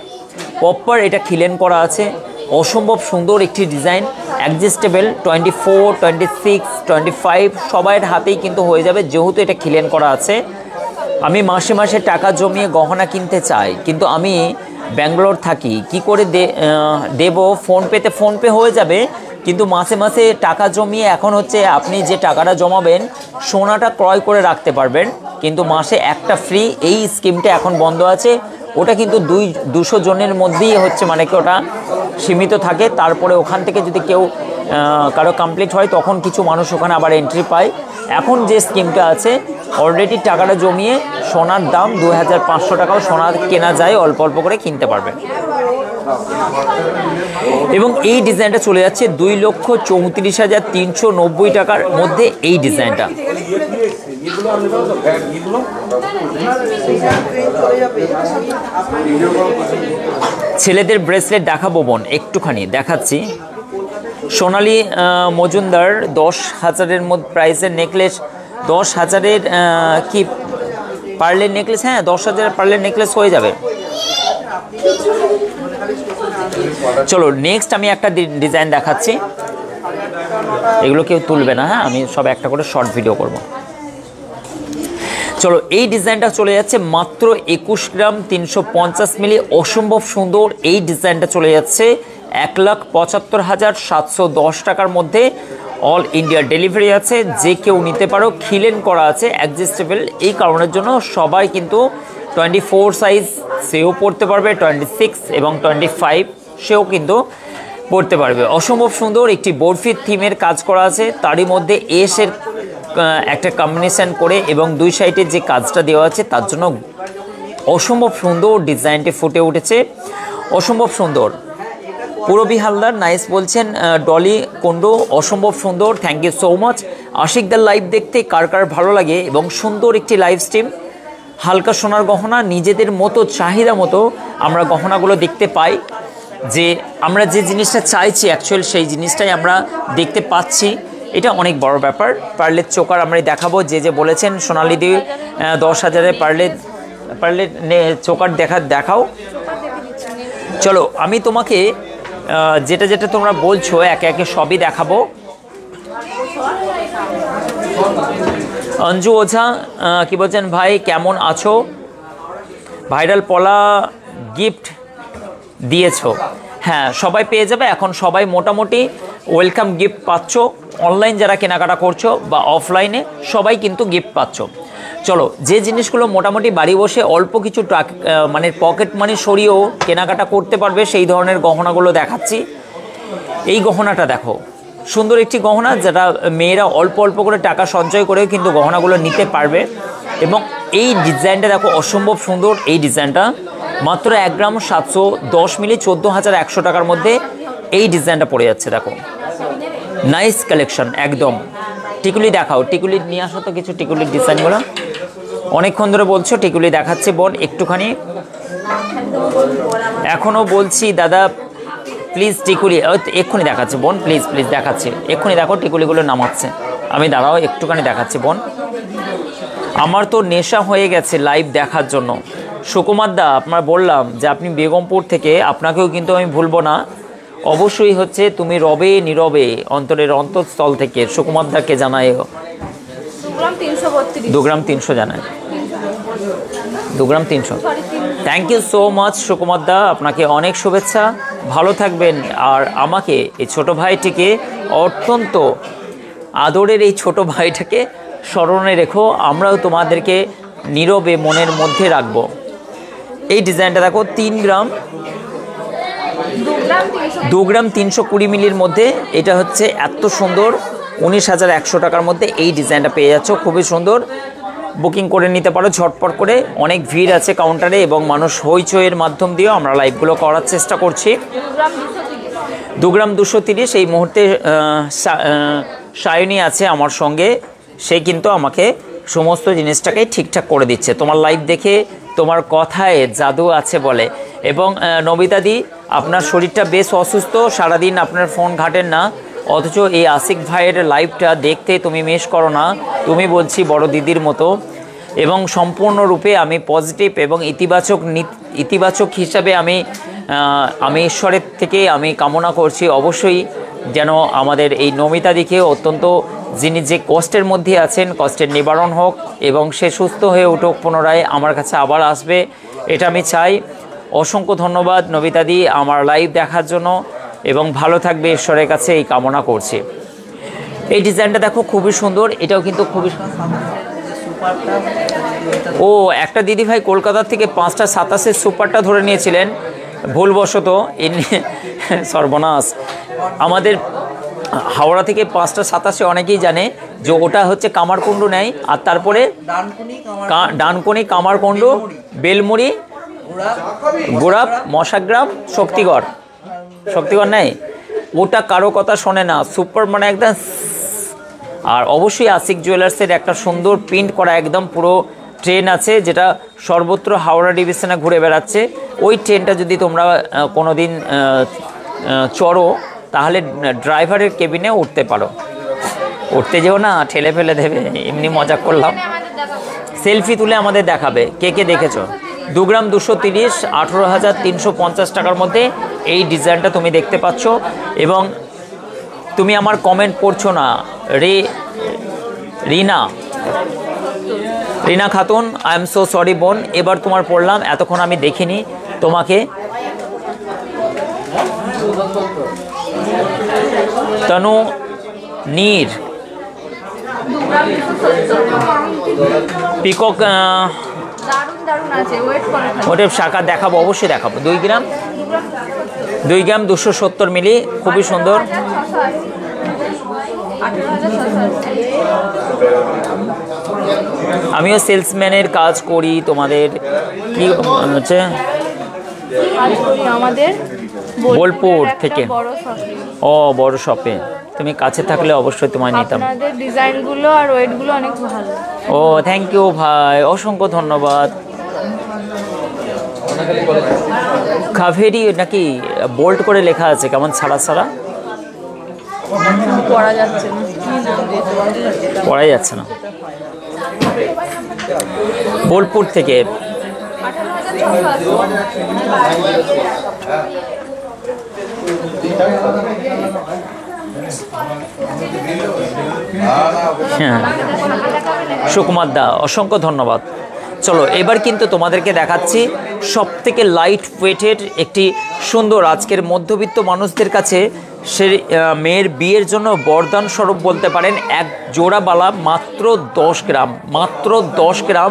পপার এটা খিলেন করা আছে, অসম্ভব সুন্দর একটি ডিজাইন। অ্যাডজাস্টেবল 24, 26, 25 সবাইয়ের হাতেই কিন্তু হয়ে যাবে, যেহেতু এটা খিলেন করা আছে। আমি মাসে মাসে টাকা জমিয়ে গহনা কিনতে চাই, কিন্তু আমি ব্যাঙ্গালোর থাকি, কি করে দেব? ফোনপে হয়ে যাবে, কিন্তু মাসে মাসে টাকা জমিয়ে এখন হচ্ছে আপনি যে টাকাটা জমাবেন, সোনাটা ক্রয় করে রাখতে পারবেন, কিন্তু মাসে একটা ফ্রি। এই স্কিমটা এখন বন্ধ আছে, ওটা কিন্তু 200 জনের মধ্যেই হচ্ছে, মানে কি ওটা সীমিত থাকে। তারপরে ওখান থেকে যদি কেউ কারো কমপ্লিট হয় তখন কিছু মানুষ ওখানে আবার এন্ট্রি পায়। এখন যে স্কিমটা আছে অলরেডি টাকাটা জমিয়ে সোনার দাম 2500 টাকাও সোনা কেনা যায়, অল্প অল্প করে কিনতে পারবে। এবং এই ডিজাইনটা চলে যাচ্ছে 2,34,390 টাকার মধ্যে। এই ডিজাইনটা ছেলেদের ব্রেসলেট দেখাবো বোন, একটুখানি দেখাচ্ছি। সোনালী মজুমদার 10,000-এর মধ্যে প্রাইসের নেকলেস, 10,000-এর কি পার্লের নেকলেস? হ্যাঁ, 10,000 পার্লের নেকলেস হয়ে যাবে। চলো নেক্সট আমি একটা ডিজাইন দেখাচ্ছি, এগুলো কেউ তুলবে না, হ্যাঁ আমি সব একটা করে শর্ট ভিডিও করব। চলো এই ডিজাইনটা চলে যাচ্ছে মাত্র 21 গ্রাম 350 মিলি, অসম্ভব সুন্দর। এই ডিজাইনটা চলে যাচ্ছে 1,75,710 টাকার মধ্যে। অল ইন্ডিয়া ডেলিভারি আছে, যে কেউ নিতে পারো। খিলেন করা আছে, অ্যাডজাস্টেবল, এই কারণের জন্য সবাই কিন্তু 24 সাইজ সেও পড়তে পারবে, 26 এবং 25 সেও কিন্তু পড়তে পারবে। অসম্ভব সুন্দর একটি বরফির থিমের কাজ করা আছে, তারই মধ্যে এসের একটা কম্বিনেশন করে এবং দুই সাইডে যে কাজটা দেওয়া আছে তার জন্য অসম্ভব সুন্দর ডিজাইনটি ফুটে উঠেছে, অসম্ভব সুন্দর। পুরবী হালদার নাইস বলছেন, ডলি কুন্ডু অসম্ভব সুন্দর, থ্যাংক ইউ সো মাচ। আশিকদার লাইভ দেখতে কার কার ভালো লাগে এবং সুন্দর একটি লাইভ স্ট্রিম। হালকা সোনার গহনা, নিজেদের মতো চাহিদা মতো আমরা গহনাগুলো দেখতে পাই, যে আমরা যে জিনিসটা চাইছি অ্যাকচুয়াল সেই জিনিসটাই আমরা দেখতে পাচ্ছি, এটা অনেক বড় ব্যাপার। পার্লের চোকার আমরা দেখাবো, যে বলেছেন সোনালি দি 10,000-এ পার্লের চোকার দেখাও। চলো আমি তোমাকে যেটা যেটা তোমরা বলছো একে একে সবই দেখাবো। অঞ্জু ওঝা কি বলছেন, ভাই কেমন আছো? ভাইরাল পলা গিফট দিয়েছো? হ্যাঁ সবাই পেয়ে যাবে, এখন সবাই মোটামুটি ওয়েলকাম গিফট পাচ্ছ। অনলাইন যারা কেনাকাটা করছো বা অফলাইনে সবাই কিন্তু গিফট পাচ্ছ। চলো যে জিনিসগুলো মোটামুটি বাড়ি বসে অল্প কিছু মানে পকেট মানি সরিয়েও কেনাকাটা করতে পারবে সেই ধরনের গহনাগুলো দেখাচ্ছি। এই গহনাটা দেখো, সুন্দর একটি গহনা, যেটা মেয়েরা অল্প অল্প করে টাকা সঞ্চয় করেও কিন্তু গহনাগুলো নিতে পারবে। এবং এই ডিজাইনটা দেখো অসম্ভব সুন্দর। এই ডিজাইনটা মাত্র 1 গ্রাম 710 মিলি 14,100 টাকার মধ্যে এই ডিজাইনটা পড়ে যাচ্ছে। দেখো নাইস কালেকশন একদম। টিকুলি দেখাও, টিকুলি নিয়ে আসো তো কিছু টিকুলির ডিজাইনগুলো, অনেকক্ষণ ধরে বলছো টিকুলি দেখাচ্ছে বোন, একটুখানি এখনও বলছি দাদা প্লিজ টিকুলি, এক্ষুনি দেখাচ্ছে বোন, প্লিজ প্লিজ দেখাচ্ছে, এক্ষুনি দেখো টিকুলিগুলো নামাচ্ছে, আমি দাঁড়াও একটুখানি দেখাচ্ছি বোন। আমার তো নেশা হয়ে গেছে লাইভ দেখার জন্য। সুকুমার দা আপনার বললাম যে আপনি বেগমপুর থেকে, আপনাকেও কিন্তু আমি ভুলবো না, অবশ্যই হচ্ছে তুমি রবে নীরবে অন্তরের অন্তঃস্থল থেকে সুকুমার দাকে জানায় 2 গ্রাম 300 জানায় 2 গ্রাম 300। Thank you so much Sukumar দা, আপনাকে অনেক শুভেচ্ছা, ভালো থাকবেন। আর আমাকে এই ছোট ভাইটিকে, অত্যন্ত আদরের এই ছোট ভাইটাকে স্মরণে রেখো, আমরাও তোমাদেরকে নীরবে মনের মধ্যে রাখবো। এই ডিজাইনটা দেখো 2 গ্রাম 320 মিলির মধ্যে, এটা হচ্ছে এত সুন্দর 19,100 টাকার মধ্যে এই ডিজাইনটা পেয়ে যাচ্ছ, খুবই সুন্দর। বুকিং করে নিতে পারো ঝটপট করে, অনেক ভিড় আছে কাউন্টারে এবং মানুষ হইচইয়ের মাধ্যম দিয়েও আমরা লাইভগুলো করার চেষ্টা করছি। 2 গ্রাম 230 এই মুহূর্তে সায়নী আছে আমার সঙ্গে, সে কিন্তু আমাকে সমস্ত জিনিসটাকে ঠিকঠাক করে দিচ্ছে। তোমার লাইভ দেখে তোমার কথায় জাদু আছে বলে। এবং নবিতাদি আপনার শরীরটা বেশ অসুস্থ, সারাদিন আপনার ফোন ঘাটেন না, অথচ এই আশিক ভাইয়ের লাইভটা দেখতে তুমি মিস করো না, তুমি বলছি বড় দিদির মতো। এবং সম্পূর্ণরূপে আমি পজিটিভ এবং ইতিবাচক হিসাবে আমি ঈশ্বরের থেকে আমি কামনা করছি অবশ্যই যেন আমাদের এই নমিতাদিকে, অত্যন্ত যিনি যে কষ্টের মধ্যে আছেন, কষ্টের নিবারণ হোক এবং সে সুস্থ হয়ে উঠুক, পুনরায় আমার কাছে আবার আসবে, এটা আমি চাই। অসংখ্য ধন্যবাদ নবিতাদি আমার লাইভ দেখার জন্য, এবং ভালো থাকবে ঈশ্বরের কাছে এই কামনা করছি। এই ডিজাইনটা দেখো খুবই সুন্দর, এটাও কিন্তু খুবই সুপারটা ও একটা দিদিভাই কলকাতা থেকে 5টা 27 সুপারটা ধরে নিয়েছিলেন ভুলবশত, সর্বনাশ। আমাদের হাওড়া থেকে 5টা 27 অনেকেই জানে যে ওটা হচ্ছে কামারকুণ্ডু নেয়, আর তারপরে ডানকুনি, কামারকুণ্ডু, বেলমুড়ি, গোড়াপ, মশাগ্রাম, শক্তিগড় নেয়। ওটা কারো কথা শোনে না, সুপার মানে একদম। আর অবশ্যই আশিক জুয়েলার্সের একটা সুন্দর প্রিন্ট করা একদম পুরো ট্রেন আছে, যেটা সর্বত্র হাওড়া ডিভিশনে ঘুরে বেড়াচ্ছে। ওই ট্রেনটা যদি তোমরা কোনো দিন চড়ো তাহলে ড্রাইভারের কেবিনে উঠতে পারো। উঠতে যেও না, ঠেলে ফেলে দেবে। এমনি মজা করলাম। সেলফি তুলে আমাদের দেখাবে কে কে দেখেছো। 2 গ্রাম 230, 18,350 টাকার মধ্যে এই ডিজাইনটা তুমি দেখতে পাচ্ছ। এবং তুমি আমার কমেন্ট পড়ছো না, Rina Khatun, I am so sorry বোন। এবার তোমার পড়লাম, এতক্ষণ আমি দেখিনি তোমাকে। তনু নীর, পিকক, ওটা শাখা দেখাবো, অবশ্যই দেখাবো। 2 গ্রাম 270 মিলি, খুবই সুন্দর। আমিও সেলসম্যানের কাজ করি। তোমাদের কি হচ্ছে? আমাদের বোলপুর থেকে। ও, বড় শপে। তুমি কাছে থাকলে অবশ্যই তোমায় নিতাম। আপনাদের ডিজাইনগুলো আর ওয়েটগুলো অনেক ভালো। ও, থ্যাংক ইউ ভাই, অসংখ্য ধন্যবাদ। কাভেরি নাকি বোল্ট করে লেখা আছে, কেমন ছাড়া ছাড়া পড়া যাচ্ছে না, পড়াই যাচ্ছে না। বোলপুর থেকে। হ্যাঁ, সুকুমার দা, অসংখ্য ধন্যবাদ। চলো এবার কিন্তু তোমাদেরকে দেখাচ্ছি সবথেকে লাইট ওয়েটের একটি সুন্দর, আজকের মধ্যবিত্ত মানুষদের কাছে সে মেয়ের বিয়ের জন্য বরদান স্বরূপ বলতে পারেন, এক জোড়া বালা মাত্র 10 গ্রাম, মাত্র 10 গ্রাম,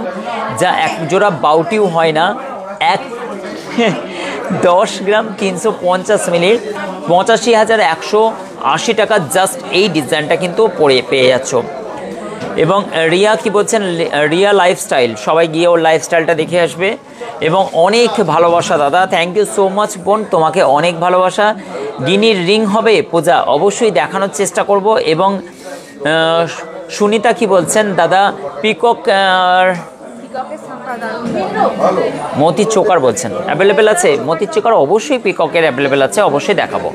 যা এক জোড়া বাউটিও হয় না। 10 গ্রাম 350 মিলি, 85,180 টাকা জাস্ট এই ডিজাইনটা কিন্তু পেয়ে যাচ্ছ। এবং রিয়া কি বলছেন, রিয়া লাইফস্টাইল, সবাই গিয়ে ওর লাইফস্টাইলটা দেখে আসবে। এবং অনেক ভালোবাসা দাদা, থ্যাংক ইউ সো মাচ বোন, তোমাকে অনেক ভালোবাসা। গিনির রিং হবে পূজা, অবশ্যই দেখানোর চেষ্টা করব। এবং সুনিতা কি বলছেন দাদা, পিকক মতির চোকার বলছেন অ্যাভেলেবেল আছে। মতির চোকার অবশ্যই পিককের অ্যাভেলেবেল আছে, অবশ্যই দেখাবো।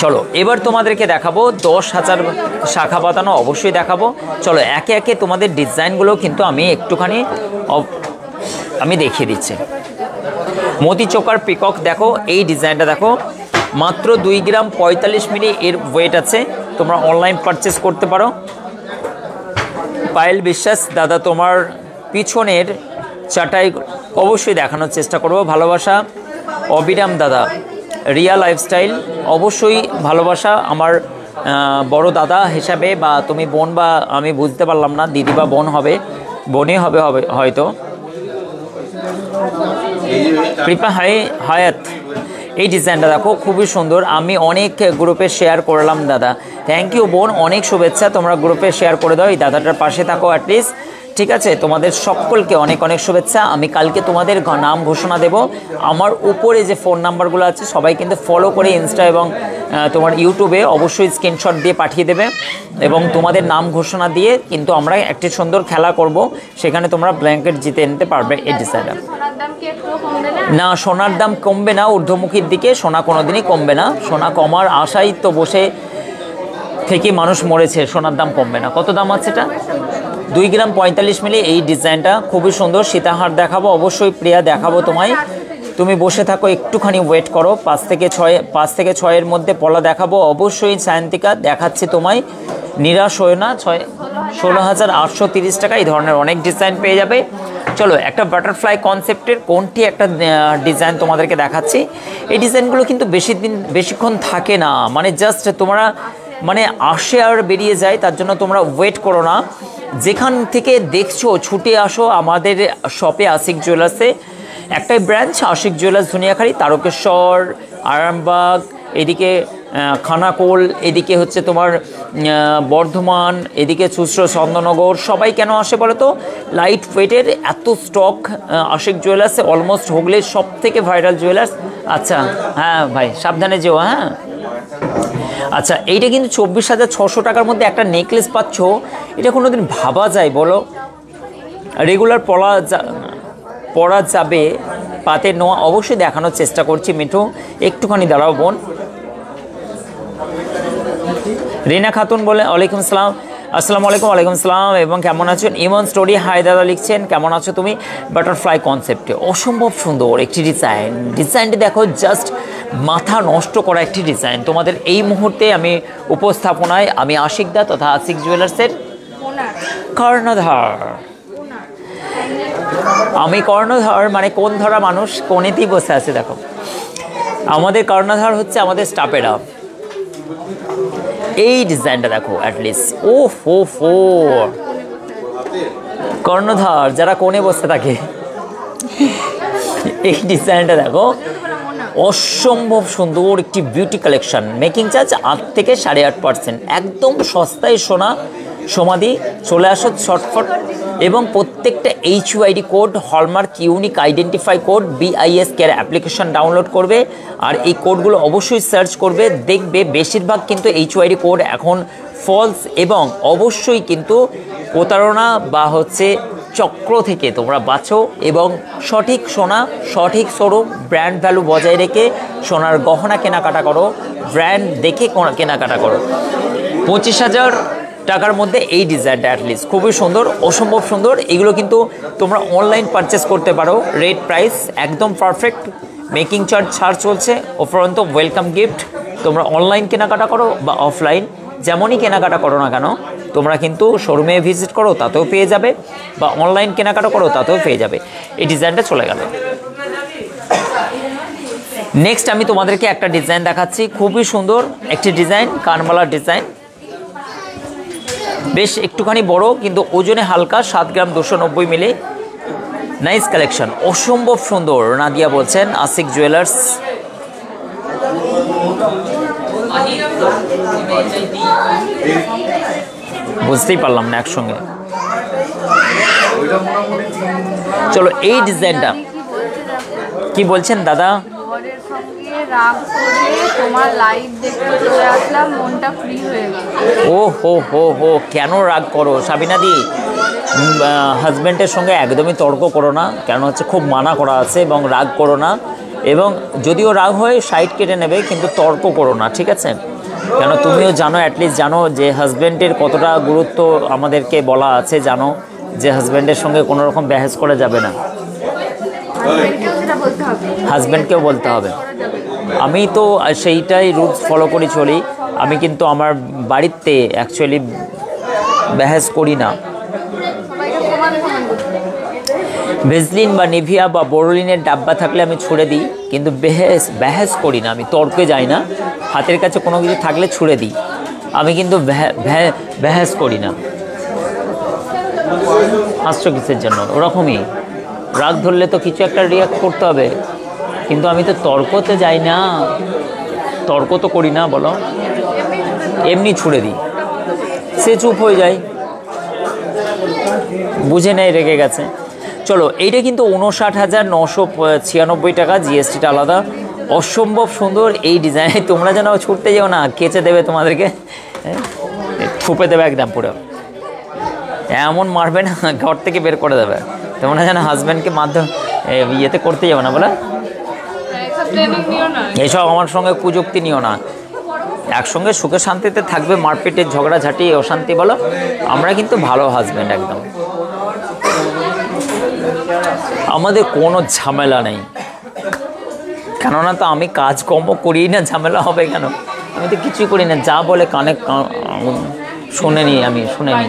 চলো এবার তোমাদেরকে দেখাবো 10,000 শাখা বাঁধানো, অবশ্যই দেখাবো। চলো একে একে তোমাদের ডিজাইনগুলো কিন্তু আমি একটুখানি দেখিয়ে দিচ্ছি। মতি চোকার পিকক দেখো, এই ডিজাইনটা দেখো, মাত্র 2 গ্রাম 45 মিলি এর ওয়েট আছে। তোমরা অনলাইন পারচেস করতে পারো। পায়েল বিশ্বাস দাদা, তোমার পিছনের চাটাই অবশ্যই দেখানোর চেষ্টা করব, ভালোবাসা। অবিরাম দাদা, রিয়া লাইফস্টাইল, অবশ্যই ভালোবাসা। আমার বড় দাদা হিসাবে, বা তুমি বোন, বা আমি বুঝতে পারলাম না, দিদি বা বোন হবে, বোনই হবে হয়তো। কৃপা হায়াত, এই ডিজাইনটা দেখো, খুবই সুন্দর। আমি অনেক গ্রুপে শেয়ার করলাম দাদা, থ্যাংক ইউ বোন, অনেক শুভেচ্ছা। তোমরা গ্রুপে শেয়ার করে দাও, এই দাদাটার পাশে থাকো অ্যাটলিস্ট, ঠিক আছে? তোমাদের সকলকে অনেক অনেক শুভেচ্ছা। আমি কালকে তোমাদের নাম ঘোষণা দেব। আমার উপরে যে ফোন নাম্বারগুলো আছে সবাই কিন্তু ফলো করে ইনস্টা এবং তোমার ইউটিউবে অবশ্যই স্ক্রিনশট দিয়ে পাঠিয়ে দেবে, এবং তোমাদের নাম ঘোষণা দিয়ে কিন্তু আমরা একটি সুন্দর খেলা করব, সেখানে তোমরা ব্ল্যাঙ্কেট জিতে নিতে পারবে এই ডিজাইনটা। না, সোনার দাম কমবে না, ঊর্ধ্বমুখীর দিকে সোনা কোনোদিনই কমবে না। সোনা কমার আশাই তো বসে থেকে মানুষ মরেছে, সোনার দাম কমবে না। কত দাম আছে এটা? 2 গ্রাম 45 মিলি, এই ডিজাইনটা খুবই সুন্দর। সীতাহার দেখাবো, অবশ্যই প্রিয়া দেখাবো তোমায়। তুমি বসে থাকো, একটুখানি ওয়েট করো। 5 থেকে 6 মধ্যে পলা দেখাবো অবশ্যই। সায়ন্তিকা দেখাচ্ছি তোমায়, নিরাশ হয়ে না। 16,830 টাকা, এই ধরনের অনেক ডিজাইন পেয়ে যাবে। চলো একটা বাটারফ্লাই কনসেপ্টের কোনটি একটা ডিজাইন তোমাদেরকে দেখাচ্ছি। এই ডিজাইনগুলো কিন্তু বেশিক্ষণ থাকে না, মানে জাস্ট তোমরা মানে আসে আর বেরিয়ে যায়, তার জন্য তোমরা ওয়েট করো না। যেখান থেকে দেখছো ছুটে আসো আমাদের শপে আশিক জুয়েলার্সে। একটাই ব্রাঞ্চ আশিক জুয়েলার্স ধনিয়াখালী, তারকেশ্বর, আরামবাগ, এদিকে খানাকোল, এদিকে হচ্ছে তোমার বর্ধমান, এদিকে চুঁচড়ো, চন্দননগর। সবাই কেন আসে বলো তো? লাইট ওয়েটের এত স্টক আশিক জুয়েলার্সে, অলমোস্ট হুগলির সব থেকে ভাইরাল জুয়েলার্স। আচ্ছা হ্যাঁ ভাই সাবধানে যেও। হ্যাঁ আচ্ছা, এইটা কিন্তু 24,600 টাকার মধ্যে একটা নেকলেস পাচ্ছ। এটা কোনো দিন ভাবা যায় বলো? রেগুলার পরা যাবে, পাতে নোয়া। অবশ্যই দেখানোর চেষ্টা করছি মিঠু, একটুখানি দাঁড়াও বোন। রিনা খাতুন বলে ওয়ালাইকুম আসসালাম, আসসালামু আলাইকুম। ওয়ালাইকুম আসসালাম, এবং কেমন আছেন? ইমন স্টোরি হাই দাদা লিখছেন, কেমন আছো তুমি? বাটারফ্লাই কনসেপ্টে অসম্ভব সুন্দর একটি ডিজাইন। ডিজাইনটি দেখো, জাস্ট মাথা নষ্ট করা একটি ডিজাইন। তোমাদের এই মুহূর্তে আমি উপস্থাপনায় আমি আশিক দা তথা আশিক জুয়েলার্সের কর্ণধার। আমি কর্ণধার মানে কোন ধরা মানুষ, কোণেতেই বসে আছে দেখো। আমাদের কর্ণধার হচ্ছে আমাদের স্টাফেরা। এই ডিজাইনটা দেখো অ্যাটলিস্ট, ও ফো ফো, কর্ণধার যারা কোণে বসে থাকে। এই ডিজাইনটা দেখো, অসম্ভব সুন্দর একটি বিউটি কালেকশন। মেকিং চার্জ 8 থেকে 8.5%, একদম সস্তায় সোনা সমাধি। চলে আসো শর্টফট, এবং প্রত্যেকটা HUID code, hallmark unique identify code, BIS care application download করবে, আর এই কোডগুলো অবশ্যই সার্চ করবে। দেখবে বেশিরভাগ কিন্তু HUID কোড এখন ফলস, এবং অবশ্যই কিন্তু প্রতারণা বা হচ্ছে চক্র থেকে তোমরা বাঁচো, এবং সঠিক সোনা, সঠিক শোরুম, ব্র্যান্ড ভ্যালু বজায় রেখে সোনার গহনা কেনাকাটা করো, ব্র্যান্ড দেখে কেনাকাটা করো। 25,000 টাকার মধ্যে এই ডিজাইনটা অ্যাটলিস্ট খুবই সুন্দর, অসম্ভব সুন্দর। এগুলো কিন্তু তোমরা অনলাইন পারচেস করতে পারো, রেট প্রাইস একদম পারফেক্ট। মেকিং চার্জ ছাড় চলছে, উপরন্ত ওয়েলকাম গিফট। তোমরা অনলাইন কেনাকাটা করো বা অফলাইন, যেমনই কেনাকাটা করো না কেন, তোমরা কিন্তু শোরুমে ভিজিট করো তাতেও পেয়ে যাবে, বা অনলাইন কেনাকাটা করো তাতেও পেয়ে যাবে। এই ডিজাইনটা চলে গেল। নেক্সট আমি তোমাদেরকে একটা ডিজাইন দেখাচ্ছি, খুবই সুন্দর একটি ডিজাইন, কানবালার ডিজাইন। বেশ একটুখানি বড়, কিন্তু ওজনে হালকা, 7 গ্রাম 290 মিলি। নাইস কালেকশন, অসম্ভব সুন্দর। নাদিয়া বলছেন আশিক জুয়েলার্স। বুঝতেই পারলাম না একসঙ্গে। চলো এই ডিজাইনটা কি বলছেন দাদা? ঘরের সঙ্গে রাগ করে তোমার লাইভ দেখতে চলে আসলাম, মনটা ফ্রি হয়ে গেল। ও হো হো হো, কেন রাগ করো সাবিনাদি? হাজব্যান্ডের সঙ্গে একদমই তর্ক করো না, কেন হচ্ছে খুব মানা করা আছে, এবং রাগ করো না। এবং যদিও রাগ হয় সাইড কেটে নেবে, কিন্তু তর্ক করো না, ঠিক আছে? কেন তুমিও জানো, অ্যাটলিস্ট জানো যে হাজব্যান্ডের কতটা গুরুত্ব আমাদেরকে বলা আছে, জানো যে হাজব্যান্ডের সঙ্গে কোনো রকম ব্যাহেস করা যাবে না, হাজব্যান্ডকেও বলতে হবে। আমি তো সেইটাই রুলস ফলো করে চলি। আমি কিন্তু আমার বাড়িতে অ্যাকচুয়ালি ব্যাহেস করি না। ভেজলিন বা নিভিয়া বা বোরোলিনের ডাব্বা থাকলে আমি ছুঁড়ে দিই, কিন্তু ব্যাহেস করি না, আমি তর্কে যাই না। হাতের কাছে কোনো কিছু থাকলে ছুঁড়ে দিই, আমি কিন্তু ব্যাহেস করি না। হাস্য কিসের জন্য? ওরকমই রাগ ধরলে তো কিছু একটা রিয়াক্ট করতে হবে, কিন্তু আমি তো তর্কতে যাই না, তর্ক তো করি না বলো, এমনি ছুঁড়ে দিই, সে চুপ হয়ে যায়, বুঝে নেয় রেগে গেছে। চলো এইটা কিন্তু 59,996 টাকা, জিএসটিটা আলাদা। অসম্ভব সুন্দর এই ডিজাইন। তোমরা যেন ছুটতে যাও না, কেচে দেবে তোমাদেরকে, ছুপে দেবে একদম পুরো, এমন মারবে না ঘর থেকে বের করে দেবে। তোমরা যেন হাজব্যান্ডকে মাধ্যম ইয়েতে করতে যাবো না, বলে এসব আমার সঙ্গে কুযুক্তি নিও না। একসঙ্গে সুখে শান্তিতে থাকবে, মারপিটের ঝগড়াঝাটি অশান্তি বলো, আমরা কিন্তু ভালো হাজব্যান্ড একদম, আমাদের কোনো ঝামেলা নেই। কেননা তো আমি কাজকর্ম করি না, ঝামেলা হবে কেন? আমি তো কিছুই করি না, যা বলে কানে শুনে নি, আমি শুনে নি।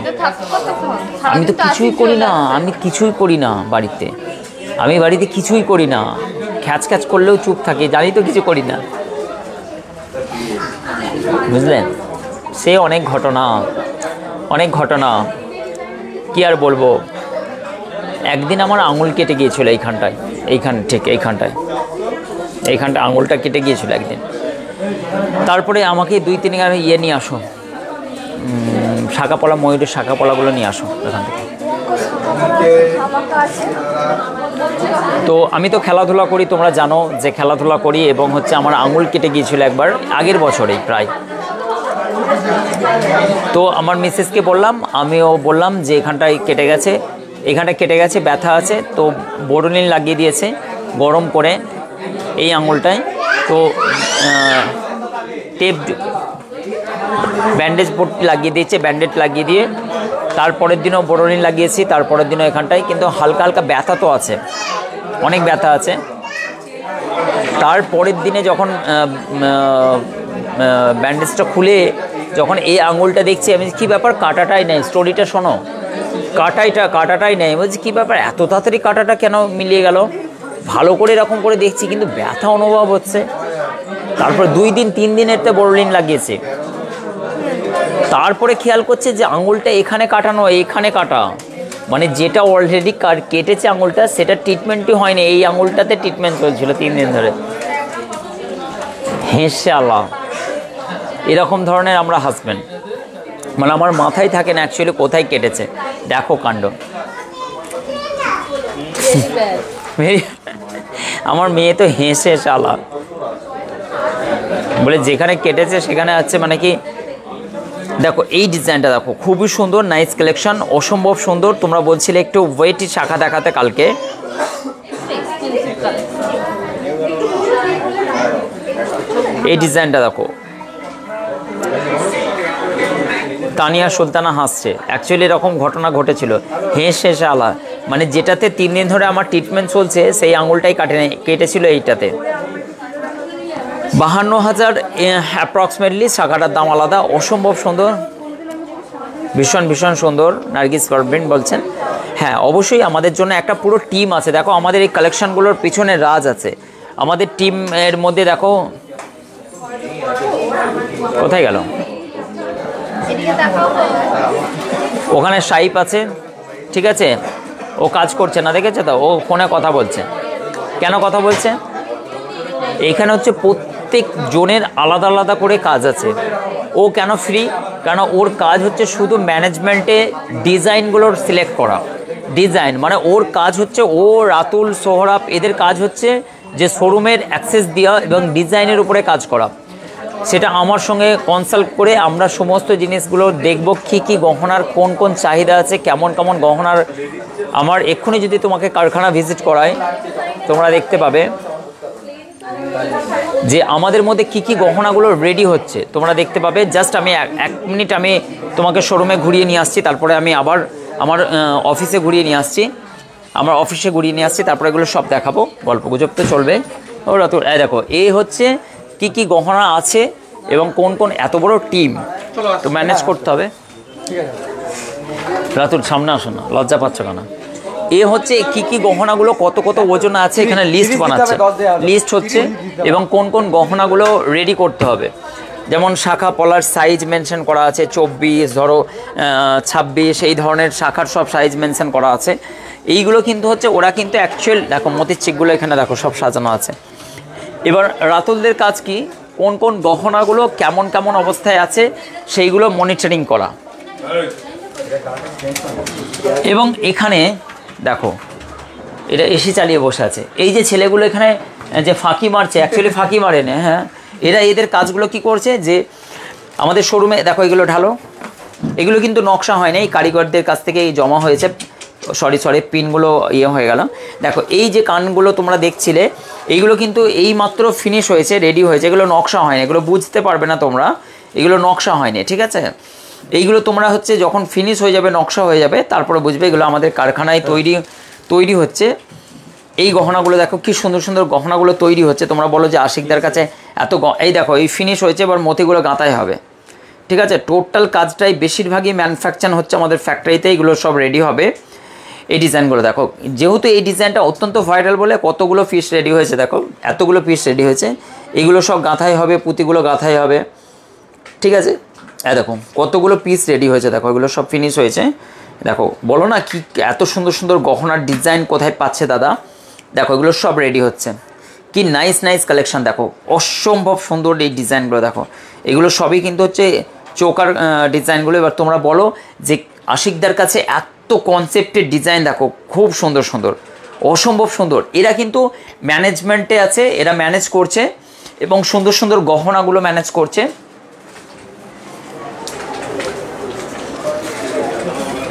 আমি তো কিছুই করি না, আমি কিছুই করি না বাড়িতে, আমি বাড়িতে কিছুই করি না। খ্যাচ খ্যাচ করলেও চুপ থাকি, জানি তো কিছু করি না, বুঝলেন? সে অনেক ঘটনা, অনেক ঘটনা। কি আর বলবো, একদিন আমার আঙুল কেটে গিয়েছিল এইখানটায়, এইখানটা আঙুলটা কেটে গিয়েছিল একদিন। তারপরে আমাকে 2-3 গাড়ি নিয়ে আসো, শাঁখাপলা, ময়ূরের শাঁখাপলাগুলো নিয়ে আসো এখান থেকে। তো আমি তো খেলাধুলা করি, তোমরা জানো যে খেলাধুলা করি, এবং হচ্ছে আমার আঙুল কেটে গিয়েছিল একবার আগের বছরেই প্রায়। তো আমার মিসেসকে বললাম, আমিও বললাম যে এখানটায় কেটে গেছে, ব্যথা আছে। তো বোরোলিন লাগিয়ে দিয়েছে গরম করে এই আঙুলটায়। তো টেপ ব্যান্ডেজ লাগিয়ে দিয়েছে, ব্যান্ডেজ লাগিয়ে দিয়ে তারপরের দিনও বোরোলিন লাগিয়েছি, তারপরের দিনও এখানটায়। কিন্তু হালকা হালকা ব্যথা তো আছে, অনেক ব্যথা আছে। তারপরের দিনে যখন ব্যান্ডেজটা খুলে যখন এই আঙুলটা দেখছি, আমি কী ব্যাপার, কাটাটাই নেই। স্টোরিটা শোনো, কাটাটাই নেই। বলছি কী ব্যাপার, এত তাড়াতাড়ি কাটাটা কেন মিলিয়ে গেল? ভালো করে এরকম করে দেখছি, কিন্তু ব্যথা অনুভব হচ্ছে। তারপর 2-3 দিনের তো বোরোলিন লাগিয়েছে। তারপরে খেয়াল করছে যে আঙুলটা এখানে কাটানো, এইখানে কাটা, মানে যেটা অলরেডি কেটেছে আঙুলটা, সেটা ট্রিটমেন্টই হয়নি, এই আঙুলটাতে ট্রিটমেন্ট চলছিল 3 দিন ধরে। হেসে আল্লাহ, এরকম ধরনের আমরা হাসবেন্ড, মানে আমার মাথায় থাকে না অ্যাকচুয়ালি কোথায় কেটেছে। দেখো কাণ্ড, আমার মেয়ে তো হেসে শালা, বলে যেখানে কেটেছে সেখানে আছে, মানে কি দেখো এই ডিজাইনটা দেখো, খুবই সুন্দর, নাইস কালেকশন, অসম্ভব সুন্দর। তোমরা বলছিলে একটু ওয়েটি শাখা দেখাতে কালকে। এই ডিজাইনটা দেখো, তানিয়া সুলতানা হাসছে। অ্যাকচুয়ালি এরকম ঘটনা ঘটেছিল, হেসে শালা, মানে যেটাতে 3 দিন ধরে আমার ট্রিটমেন্ট চলছে সেই আঙুলটাই কেটেছিল এইটাতে। 52,000 অ্যাপ্রক্সিমেটলি, শাখাটার দাম আলাদা। অসম্ভব সুন্দর, ভীষণ সুন্দর। নার্গিস পারভিন বলছেন, হ্যাঁ অবশ্যই আমাদের জন্য একটা পুরো টিম আছে। দেখো আমাদের এই কালেকশানগুলোর পিছনে রাজ আছে, আমাদের টিমের মধ্যে। দেখো কোথায় গেল, ওখানে সাইপ আছে, ঠিক আছে, ও কাজ করছে না, দেখেছে তো, ও ফোনে কথা বলছে। কেন কথা বলছে? এখানে হচ্ছে প্রত্যেক জনের আলাদা আলাদা করে কাজ আছে। ও কেন ফ্রি? কারণ ওর কাজ হচ্ছে শুধু ম্যানেজমেন্টে ডিজাইনগুলোর সিলেক্ট করা। ডিজাইন মানে ওর কাজ হচ্ছে, ও রাতুল, সোহরাব, এদের কাজ হচ্ছে যে শোরুমের অ্যাক্সেস দেওয়া এবং ডিজাইনের উপরে কাজ করা। সেটা আমার সঙ্গে কনসাল্ট করে আমরা সমস্ত জিনিসগুলো দেখব, কী গহনার কোন কোন চাহিদা আছে, কেমন গহনার। আমার এক্ষুনি যদি তোমাকে কারখানা ভিজিট করায়, তোমরা দেখতে পাবে যে আমাদের মধ্যে কী গহনাগুলো রেডি হচ্ছে, তোমরা দেখতে পাবে। জাস্ট আমি 1 মিনিট আমি তোমাকে শোরুমে ঘুরিয়ে নিয়ে আসছি, তারপরে আমি আবার আমার অফিসে ঘুরিয়ে নিয়ে আসছি, তারপরে এগুলো সব দেখাবো। গল্প গুজব তো চলবে। ওরা তো দেখো, এই হচ্ছে কি গহনা আছে এবং কোন এত বড় টিম তো ম্যানেজ করতে হবে। রাতুর সামনে আসো না, লজ্জা পাচ্ছ কেন? এ হচ্ছে কি গহনাগুলো কত ওজন আছে, এখানে লিস্ট বানাচ্ছে, লিস্ট হচ্ছে, এবং কোন গহনাগুলো রেডি করতে হবে। যেমন শাখা পলার সাইজ মেনশন করা আছে, 24, ধরো 26, এই ধরনের শাখার সব সাইজ মেনশন করা আছে। এইগুলো কিন্তু হচ্ছে ওরা কিন্তু অ্যাকচুয়াল, দেখো মতির চিকগুলো এখানে দেখো সব সাজানো আছে। এবার রাতুলদের কাজ কি, কোন গহনাগুলো কেমন অবস্থায় আছে সেইগুলো মনিটরিং করা। এবং এখানে দেখো এটা এসি চালিয়ে বসে আছে, এই যে ছেলেগুলো এখানে যে ফাঁকি মারছে, অ্যাকচুয়ালি ফাঁকি মারে না, হ্যাঁ, এদের কাজগুলো কি করছে যে আমাদের শোরুমে দেখো এগুলো ঢালো, এগুলো কিন্তু নকশা হয় না, এই কারিগরদের কাছ থেকে এই জমা হয়েছে। সরি পিনগুলো হয়ে গেল। দেখো এই যে কানগুলো তোমরা দেখছিলে, এইগুলো কিন্তু এই মাত্র ফিনিশ হয়েছে, রেডি হয়েছে, এগুলো নকশা হয়নি, এগুলো বুঝতে পারবে না তোমরা, এগুলো নকশা হয়নি, ঠিক আছে। এইগুলো তোমরা হচ্ছে যখন ফিনিশ হয়ে যাবে, নকশা হয়ে যাবে, তারপরে বুঝবে এগুলো আমাদের কারখানায় তৈরি হচ্ছে। এই গহনাগুলো দেখো কি সুন্দর গহনাগুলো তৈরি হচ্ছে। তোমরা বলো যে আশিকদার কাছে এত, এই দেখো এই ফিনিশ হয়েছে, এবার মতিগুলো গাঁথাই হবে, ঠিক আছে। টোটাল কাজটাই বেশিরভাগই ম্যানুফ্যাকচার হচ্ছে আমাদের ফ্যাক্টরিতে, এগুলো সব রেডি হবে। এই ডিজাইনগুলো দেখো, যেহেতু এই ডিজাইনটা অত্যন্ত ভাইরাল বলে কতগুলো পিস রেডি হয়েছে, দেখো এতগুলো পিস রেডি হয়েছে, এগুলো সব গাঁথাই হবে, পুঁতিগুলো গাঁথাই হবে, ঠিক আছে। দেখো কতগুলো পিস রেডি হয়েছে, দেখো এগুলো সব ফিনিশ হয়েছে, দেখো বলো না কি এত সুন্দর সুন্দর গহনার ডিজাইন কোথায় পাচ্ছে দাদা। দেখো এগুলো সব রেডি হচ্ছে, কি নাইস নাইস কালেকশন। দেখো অসম্ভব সুন্দর এই ডিজাইনগুলো, দেখো এগুলো সবই কিন্তু হচ্ছে চৌকার ডিজাইনগুলো। এবার তোমরা বলো যে আশিকদার কাছে এত কনসেপ্টের ডিজাইন, দেখো খুব সুন্দর সুন্দর, অসম্ভব সুন্দর। এরা কিন্তু ম্যানেজমেন্টে আছে, এরা ম্যানেজ করছে এবং সুন্দর সুন্দর গহনাগুলো ম্যানেজ করছে।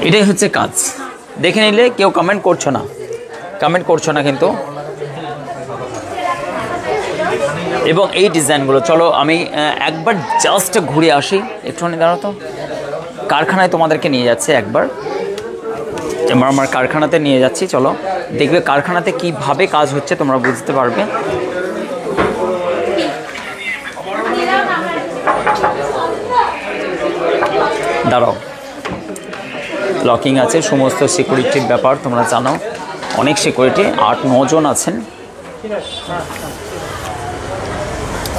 এটাই হচ্ছে কাজ। দেখে নিলে কেউ কমেন্ট করছো না, কমেন্ট করছো না কিন্তু। এবং এই ডিজাইনগুলো, চলো আমি একবার জাস্ট ঘুরে আসি, একটুখানি দাঁড়াও তো। কারখানায় তোমাদেরকে নিয়ে যাচ্ছে একবার, আমার কারখানাতে নিয়ে যাচ্ছি। চলো দেখবে কারখানাতে কিভাবে কাজ হচ্ছে, তোমরা বুঝতে পারবে। দাঁড়াও, লকিং আছে, সমস্ত সিকিউরিটির ব্যাপার তোমরা জানো, অনেক সিকিউরিটি, 8-9 জন আছেন।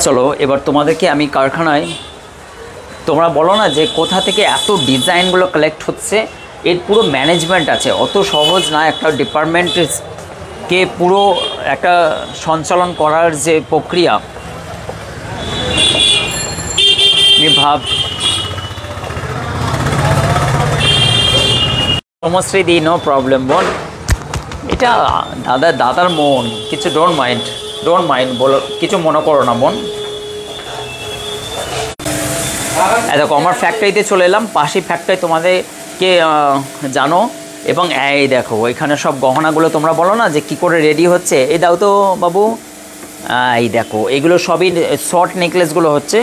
চলো এবার তোমাদেরকে আমি কারখানায়, তোমরা বলো না যে কোথা থেকে এত ডিজাইনগুলো কালেক্ট হচ্ছে, এর পুরো ম্যানেজমেন্ট আছে। অত সহজ না একটা ডিপার্টমেন্টকে পুরো একটা সঞ্চালন করার যে প্রক্রিয়া, ভাব। সমশ্রী দি নো প্রবলেম বোন, এটা দাদার মন, কিছু ডোন্ট মাইন্ড বলো, কিছু মনে করো না বোন। দেখো আমার ফ্যাক্টরিতে চলে এলাম, পাশের ফ্যাক্টরি তোমাদেরকে জানো। এবং এই দেখো এখানে সব গহনাগুলো, তোমরা বলো না যে কি করে রেডি হচ্ছে, এই দাও তো বাবু। এই দেখো এগুলো সবই শর্ট নেকলেসগুলো হচ্ছে,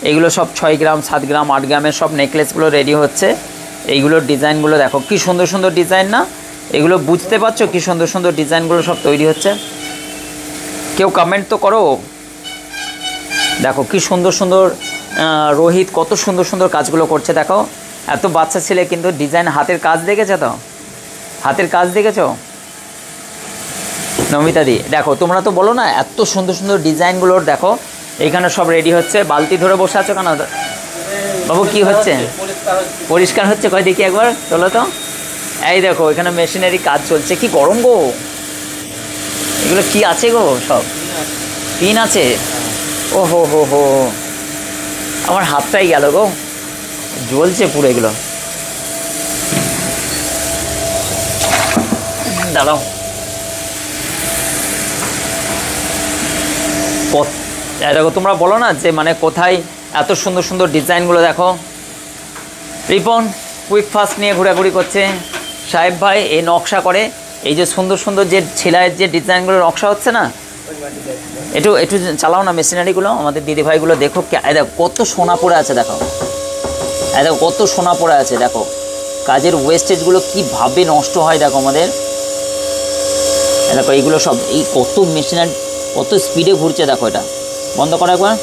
এগুলো সব 6 গ্রাম 7 গ্রাম 8 গ্রামের সব নেকলেসগুলো রেডি হচ্ছে। এইগুলোর ডিজাইনগুলো দেখো কি সুন্দর সুন্দর ডিজাইন না, এগুলো বুঝতে পারছো কি সুন্দর সুন্দর ডিজাইনগুলো সব তৈরি হচ্ছে। কেউ কমেন্ট তো করো। দেখো কি সুন্দর সুন্দর, রোহিত কত সুন্দর সুন্দর কাজগুলো করছে। দেখো এত বাচ্চা ছেলে কিন্তু ডিজাইন, হাতের কাজ দেখেছো তো, হাতের কাজ দেখেছো নমিতা দি। দেখো তোমরা তো বলো না এত সুন্দর সুন্দর ডিজাইনগুলোর, দেখো এইখানে সব রেডি হচ্ছে। বালতি ধরে বসে আছো কেন বাবু, কি হচ্ছে? পরিষ্কার হচ্ছে, কয় দেখি একবার, চলো তো। এই দেখো এখানে মেশিনারি কাজ চলছে, কি গরম গো, এগুলো কি আছে গো, সব পিন আছে। ও হো হো হো, আমার হাতটাই গেল গো, জ্বলছে পুরো এগুলো। দাঁড়াও, দেখো তোমরা বলো না যে মানে কোথায় এত সুন্দর সুন্দর ডিজাইনগুলো। দেখো রিপন কুইক ফাস্ট নিয়ে ঘোরাঘুরি করছে। সাহেব ভাই এই নকশা করে, এই যে সুন্দর সুন্দর যে ছেলাইয়ের যে ডিজাইনগুলো নকশা হচ্ছে না, একটু একটু চালাও না মেশিনারিগুলো, আমাদের দিদিভাইগুলো দেখো। দেখো কত সোনা পড়ে আছে, দেখো দেখো কত সোনা পড়ে আছে। দেখো কাজের ওয়েস্টেজগুলো কীভাবে নষ্ট হয়, দেখো আমাদের। দেখো এইগুলো সব, এই কত মেশিনারি কত স্পিডে ঘুরছে, দেখো এটা বন্ধ করা একবার।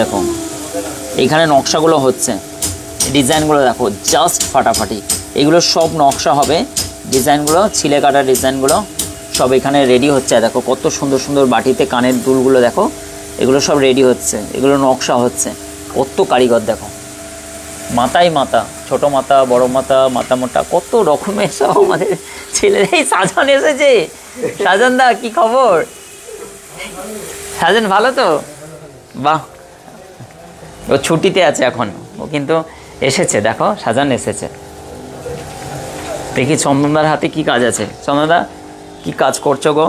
দেখো এইখানে নকশাগুলো হচ্ছে, ডিজাইনগুলো দেখো জাস্ট ফাটাফাটি। এগুলো সব নকশা হবে, ডিজাইনগুলো ছিলে কাটা ডিজাইনগুলো সব এখানে রেডি হচ্ছে। দেখো কত সুন্দর সুন্দর বাটিতে কানের দুলগুলো, দেখো এগুলো সব রেডি হচ্ছে, এগুলো নকশা হচ্ছে। কত কারিগর দেখো, মাথায় মাথা, ছোটো মাথা বড় মাথা, মাথা মোটা, কত রকমের সব আমাদের ছেলেরাই। সাজান এসেছে, সাজান দা কি খবর? সাজান ভালো তো? বাহ, ও ছুটিতে আছে এখন, ও কিন্তু এসেছে। দেখো সাজান এসেছে। দেখি চন্দনদার হাতে কি কাজ আছে। চন্দনদা কি কাজ করছো গো?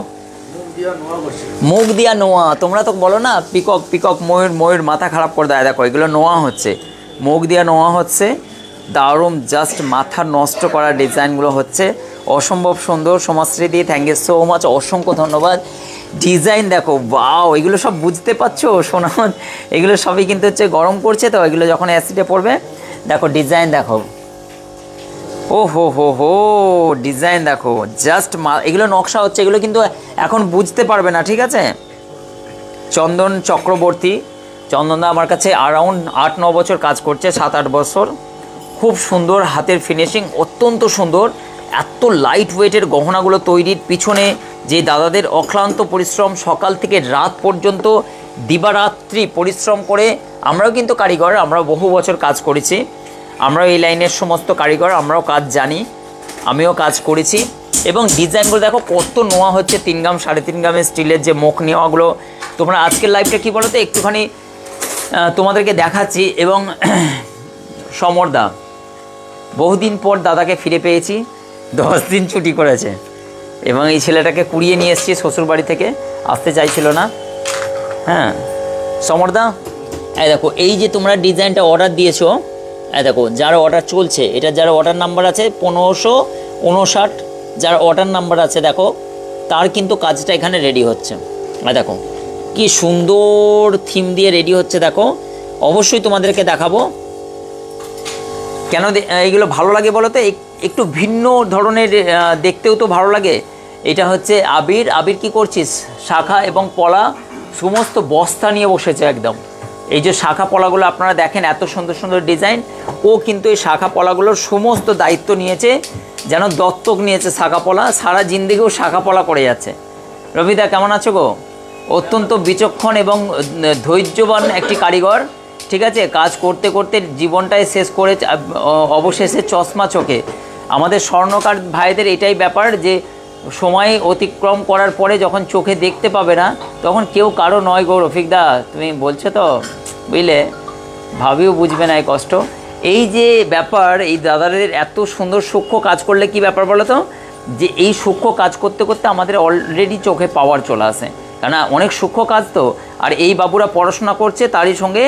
মুখ দিয়া নোয়া, তোমরা তো বলো না পিকক পিকক, ময়ূর মাথা খারাপ করে দেয়। দেখো এগুলো নোয়া হচ্ছে, মুখ দিয়া নোয়া হচ্ছে, দারুণ জাস্ট মাথা নষ্ট করা ডিজাইনগুলো হচ্ছে। অসম্ভব সুন্দর। সমাজশ্রী দি থ্যাংক ইউ সো মাচ, অসংখ্য ধন্যবাদ। ডিজাইন দেখো, বাও, এগুলো সব বুঝতে পারছো সোনা, এগুলো সবই কিন্তু হচ্ছে গরম করছে তো, এগুলো যখন অ্যাসিডে পড়বে। দেখো ডিজাইন দেখো, ও হো হো হো, ডিজাইন দেখো জাস্ট, এগুলো নকশা হচ্ছে, এগুলো কিন্তু এখন বুঝতে পারবে না, ঠিক আছে? চন্দন চক্রবর্তী, চন্দনদা আমার কাছে অ্যারাউন্ড 8-9 বছর কাজ করছে, 7-8 বছর। খুব সুন্দর হাতের ফিনিশিং, অত্যন্ত সুন্দর। এত লাইট ওয়েটের গহনাগুলো তৈরির পিছনে যে দাদাদের অক্লান্ত পরিশ্রম, সকাল থেকে রাত পর্যন্ত দিবারাত্রি পরিশ্রম করে। আমরাও কিন্তু কারিগর, আমরা বহু বছর কাজ করেছি। আমরাও এই লাইনের সমস্ত কারিগর, আমরাও কাজ জানি, আমিও কাজ করেছি। এবং ডিজাইনগুলো দেখো কত নোয়া হচ্ছে, 3 গ্রাম 3.5 গ্রামের স্টিলের যে মুখ নেওয়াগুলো। তোমরা আজকের লাইভটা কী বলো তো একটুখানি তোমাদেরকে দেখাচ্ছি। এবং সমরদা, বহুদিন পর দাদাকে ফিরে পেয়েছি, 10 দিন ছুটি করেছে এবং এই ছেলেটাকে কুড়িয়ে নিয়ে এসেছি শ্বশুরবাড়ি থেকে, আসতে চাইছিল না। হ্যাঁ সমরদা, এই দেখো এই যে তোমরা ডিজাইনটা অর্ডার দিয়েছো, এই দেখো যার অর্ডার চলছে, এটা যার অর্ডার নাম্বার আছে 1559, যার অর্ডার নাম্বার আছে দেখো, তার কিন্তু কাজটা এখানে রেডি হচ্ছে। এই দেখো কি সুন্দর থিম দিয়ে রেডি হচ্ছে, দেখো অবশ্যই তোমাদেরকে দেখাবো। কেন এইগুলো ভালো লাগে বলো তো, একটু ভিন্ন ধরনের দেখতেও তো ভালো লাগে। এটা হচ্ছে আবির। আবির কি করছিস? শাখা এবং পলা সমস্ত বস্তা নিয়ে বসেছে একদম। এই যে শাখা পলাগুলো আপনারা দেখেন, এত সুন্দর সুন্দর ডিজাইন। ও কিন্তু এই শাখা পলাগুলোর সমস্ত দায়িত্ব নিয়েছে, যেন দত্তক নিয়েছে শাখা পলা, সারা জিন্দেগিও শাখা পলা করে যাচ্ছে। রবিদা কেমন আছো গো? অত্যন্ত বিচক্ষণ এবং ধৈর্যবান একটি কারিগর, ঠিক আছে। কাজ করতে করতে জীবনটাই শেষ করে অবশেষে চশমা চোখে। আমাদের স্বর্ণকার ভাইদের এটাই ব্যাপার যে সময় অতিক্রম করার পরে যখন চোখে দেখতে পাবে না, তখন কেউ কারো নয় গো। রফিকদা তুমি বলছো তো, বুঝলে, ভাবিও বুঝবে না এই কষ্ট। এই যে ব্যাপার, এই দাদাদের এত সুন্দর সূক্ষ্ম কাজ করলে কি ব্যাপার বলো তো, যে এই সূক্ষ্ম কাজ করতে করতে আমাদের অলরেডি চোখে পাওয়ার চলে আসে, কেন অনেক সূক্ষ্ম কাজ তো। আর এই বাবুরা পড়াশোনা করছে, তারই সঙ্গে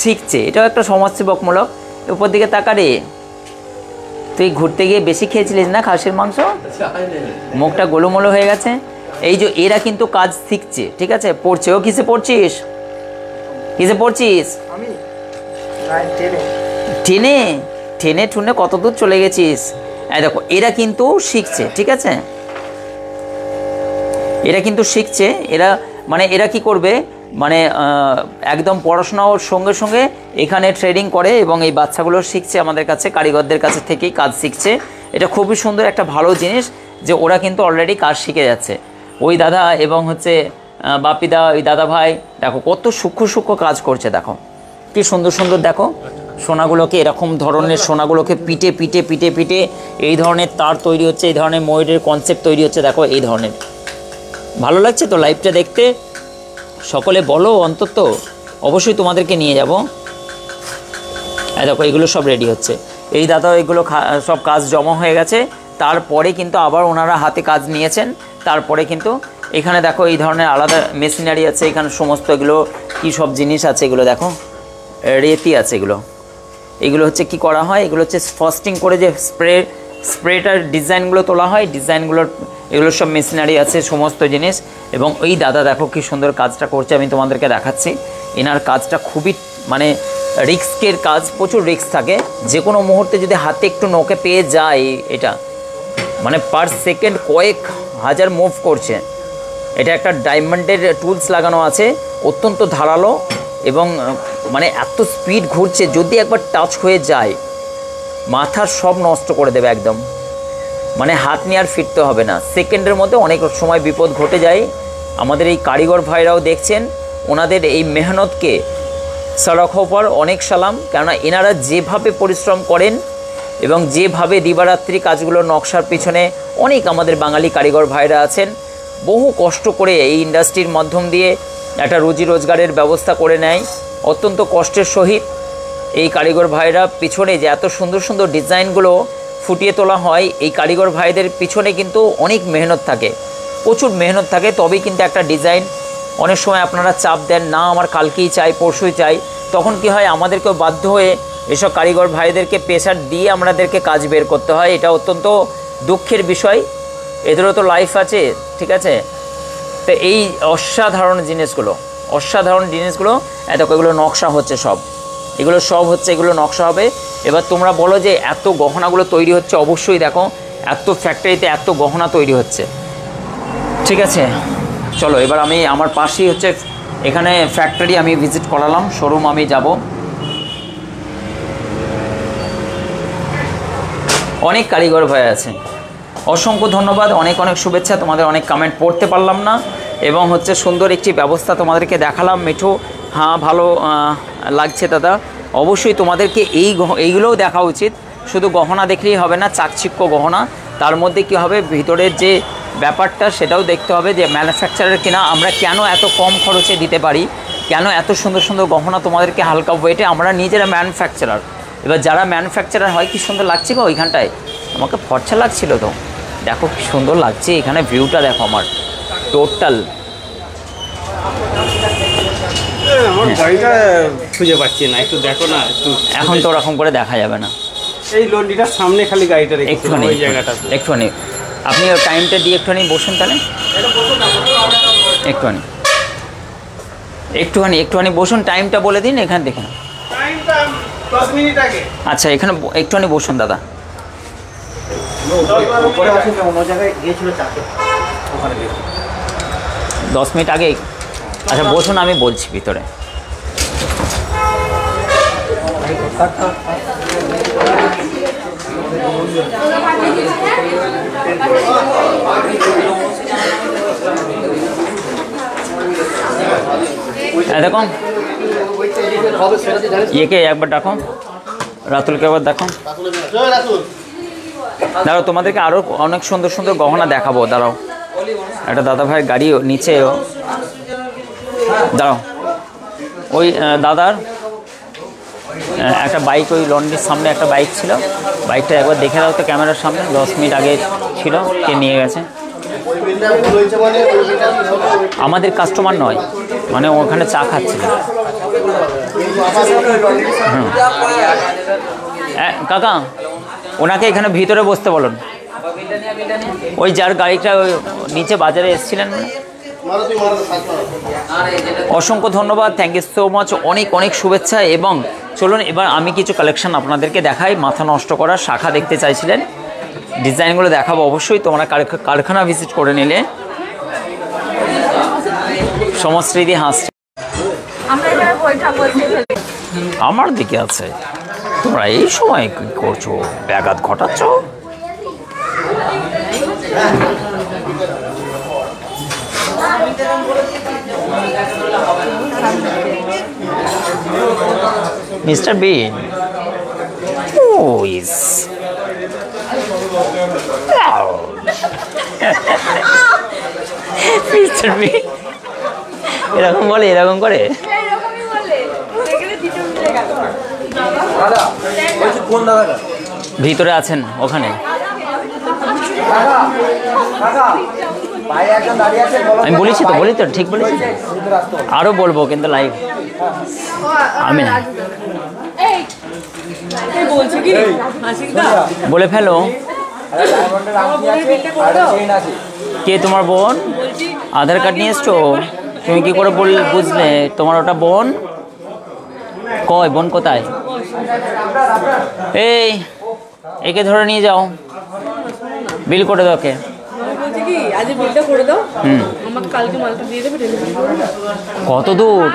শিখছে, এটাও একটা সমাজসেবকমূলক। উপর দিকে তাকারে, তুই ঘুরতে গিয়ে বেশি খেয়েছিলিস না খাসির মাংস, মুখটা গোলুমোলো হয়ে গেছে। এই যে এরা কিন্তু কাজ শিখছে, ঠিক আছে, পড়ছে। ও কিসে পড়ছিস? কিসে পড়ছিস? টেনে টেনে টুনে কত দূর চলে গেছিস? এই দেখো এরা কিন্তু শিখছে, ঠিক আছে, এরা কিন্তু শিখছে। এরা মানে এরা কি করবে, মানে একদম পড়াশোনার সঙ্গে সঙ্গে এখানে ট্রেডিং করে এবং এই বাচ্চাগুলো শিখছে আমাদের কাছে, কারিগরদের কাছে থেকেই কাজ শিখছে। এটা খুবই সুন্দর একটা ভালো জিনিস যে ওরা কিন্তু অলরেডি কাজ শিখে যাচ্ছে। ওই দাদা এবং হচ্ছে বাপিদা, ওই দাদা ভাই দেখো কত সূক্ষ্ম সূক্ষ্ম কাজ করছে, দেখো কি সুন্দর সুন্দর। দেখো সোনাগুলোকে, এরকম ধরনের সোনাগুলোকে পিটে পিটে পিটে পিটে এই ধরনের তার তৈরি হচ্ছে, এই ধরনের ময়ূরের কনসেপ্ট তৈরি হচ্ছে। দেখো এই ধরনের, ভালো লাগছে তো লাইভটা দেখতে? সকলে বলো অন্তত, অবশ্যই তোমাদেরকে নিয়ে যাব। দেখো এগুলো সব রেডি হচ্ছে। এই দাদা এগুলো সব কাজ জমা হয়ে গেছে, তারপরে কিন্তু আবার ওনারা হাতে কাজ নিয়েছেন। তারপরে কিন্তু এখানে দেখো এই ধরনের আলাদা মেশিনারি আছে, এখানে সমস্ত এগুলো কী সব জিনিস আছে, এগুলো দেখো রেতি আছে। এগুলো হচ্ছে কি করা হয়, এগুলো হচ্ছে ফাস্টিং করে যে স্প্রেটার ডিজাইনগুলো তোলা হয়, ডিজাইনগুলোর এগুলো সব মেশিনারি আছে সমস্ত জিনিস। এবং ওই দাদা দেখো কি সুন্দর কাজটা করছে, আমি তোমাদেরকে দেখাচ্ছি। এনার কাজটা খুবই মানে রিস্কের কাজ, প্রচুর রিস্ক থাকে। যে কোনো মুহূর্তে যদি হাতে একটু নখে পেয়ে যায়, এটা মানে পার সেকেন্ড কয়েক হাজার মুভ করছে। এটা একটা ডায়মন্ডের টুলস লাগানো আছে, অত্যন্ত ধারালো এবং মানে এত স্পিড ঘুরছে, যদি একবার টাচ হয়ে যায় মাথার সব নষ্ট করে দেবে একদম। মানে হাত নিয়ে আর ফিরতে হবে না, সেকেন্ডের মধ্যে অনেক সময় বিপদ ঘটে যায়। আমাদের এই কারিগর ভাইরাও দেখছেন, ওনাদের এই মেহনতকে সড়কোপর অনেক সালাম। কেননা এনারা যেভাবে পরিশ্রম করেন এবং যেভাবে দিবারাত্রি কাজগুলো নকশার পিছনে, অনেক আমাদের বাঙালি কারিগর ভাইরা আছেন, বহু কষ্ট করে এই ইন্ডাস্ট্রির মাধ্যম দিয়ে একটা রুজি রোজগারের ব্যবস্থা করে নেয় অত্যন্ত কষ্টের সহিত। এই কারিগর ভাইরা পিছনে যে এত সুন্দর সুন্দর ডিজাইনগুলো ফুটিয়ে তোলা হয়, এই কারিগর ভাইদের পিছনে কিন্তু অনেক মেহনত থাকে, প্রচুর মেহনত থাকে, তবেই কিন্তু একটা ডিজাইন। অনেক সময় আপনারা চাপ দেন, না আমার কালকেই চাই, পরশুই চাই, তখন কি হয় আমাদেরকেও বাধ্য হয়ে এসব কারিগর ভাইদেরকে প্রেশার দিয়ে আমাদেরকে কাজ বের করতে হয়। এটা অত্যন্ত দুঃখের বিষয়, এদেরও তো লাইফ আছে, ঠিক আছে। তো এই অসাধারণ জিনিসগুলো দেখো এগুলো নকশা হচ্ছে সব, এগুলো সব হচ্ছে, এগুলো নকশা হবে। এবার তোমরা বলো যে এত গহনাগুলো তৈরি হচ্ছে, অবশ্যই দেখো এত ফ্যাক্টরিতে এত গহনা তৈরি হচ্ছে, ঠিক আছে। চলো এবার আমি আমার পাশেই হচ্ছে এখানে ফ্যাক্টরি আমি ভিজিট করালাম, শোরুম আমি যাব। অনেক কারিগর ভাই আছে, অসংখ্য ধন্যবাদ, অনেক অনেক শুভেচ্ছা। তোমাদের অনেক কমেন্ট পড়তে পারলাম না এবং হচ্ছে সুন্দর একটি ব্যবস্থা তোমাদেরকে দেখালাম। মিঠু, হ্যাঁ ভালো লাগছে দাদা, অবশ্যই তোমাদেরকে এইগুলোও দেখা উচিত। শুধু গহনা দেখলেই হবে না, চাকচিক্য গহনা, তার মধ্যে কী হবে ভিতরের যে ব্যাপারটা সেটাও দেখতে হবে, যে ম্যানুফ্যাকচারার কিনা, আমরা কেন এত কম খরচে দিতে পারি, কেন এত সুন্দর সুন্দর গহনা তোমাদেরকে হালকা ওয়েটে, আমরা নিজেরা ম্যানুফ্যাকচারার। এবার যারা ম্যানুফ্যাকচারার হয় কি সুন্দর লাগছে গো ওইখানটায়, আমাকে ফর্সা লাগছিল তো, দেখো কি সুন্দর লাগছে এখানে ভিউটা দেখো আমার টোটাল। আমার গাড়িটা খুঁজে পাচ্ছি না, একটু দেখো না একটু। এখন তো ওরকম করে দেখা যাবে না, এই লন্ডিটার সামনে খালি গাড়িটা রেখেছি একটুখানি ওই জায়গাটা। একটুখানি আপনি টাইমটা দিয়ে একটুখানি বসুন তাহলে, একটুখানি একটুখানি একটুখানি বসুন, টাইমটা বলে দিন এখানে দেখুন। টাইমটা 10 মিনিট আগে। আচ্ছা এখানে একটুখানি বসুন দাদা। উপরে আছে না, অন্য জায়গায় গিয়েছিল চাকে, ওখানে গিয়েছিল 10 মিনিট আগে। আচ্ছা বসুন, আমি বলছি ভিতরে। দেখো ইয়েকে একবার ডাকো, রাতুলকে একবার দেখো। দাঁড়াও তোমাদেরকে আরও অনেক সুন্দর সুন্দর গহনা দেখাবো, দাঁড়াও। একটা দাদা ভাইয়ের গাড়ি নিচে, দাঁড়াও। ওই দাদার একটা বাইক, ওই লন্ড্রির সামনে একটা বাইক ছিল, বাইকটা একবার দেখে দাও তো ক্যামেরার সামনে, 10 মিনিট আগে ছিল, কে নিয়ে গেছে? আমাদের কাস্টমার নয়, মানে ওখানে চা খাচ্ছিল। কাকা ওনাকে এখানে ভিতরে বসতে বলুন, ওই যার গাড়িটা নিচে বাজারে এসেছিলেন। অসংখ্য ধন্যবাদ, থ্যাংক ইউ সো মাচ, অনেক অনেক শুভেচ্ছা। এবং চলুন এবার আমি কিছু কালেকশন আপনাদেরকে দেখাই। মাথা নষ্ট করা শাখা দেখতে চাইছিলেন, ডিজাইনগুলো দেখাবো অবশ্যই, তোমরা কারখানা ভিজিট করে নিলে। সমশ্রীদি হাসছে, আমার দিকে আছে, তোমরা এই সময় কি করছো, ব্যাঘাত ঘটাচ্ছ? মিস্টার বিন, মিস্টার বিন এরকম বলে, এরকম করে। ভিতরে আছেন ওখানে, আমি বলেছি তো, বলি তো, ঠিক বলেছি, আরো বলবো কিন্তু লাইভ আমি না বলে ফেলো। কে তোমার বোন? আধার কার্ড নিয়ে এসছো? তুমি কি করে বুঝলে তোমার ওটা বোন? কয় বোন কোথায়? এই একে ধরে নিয়ে যাও, বিল করে দাও। কে কত দূর?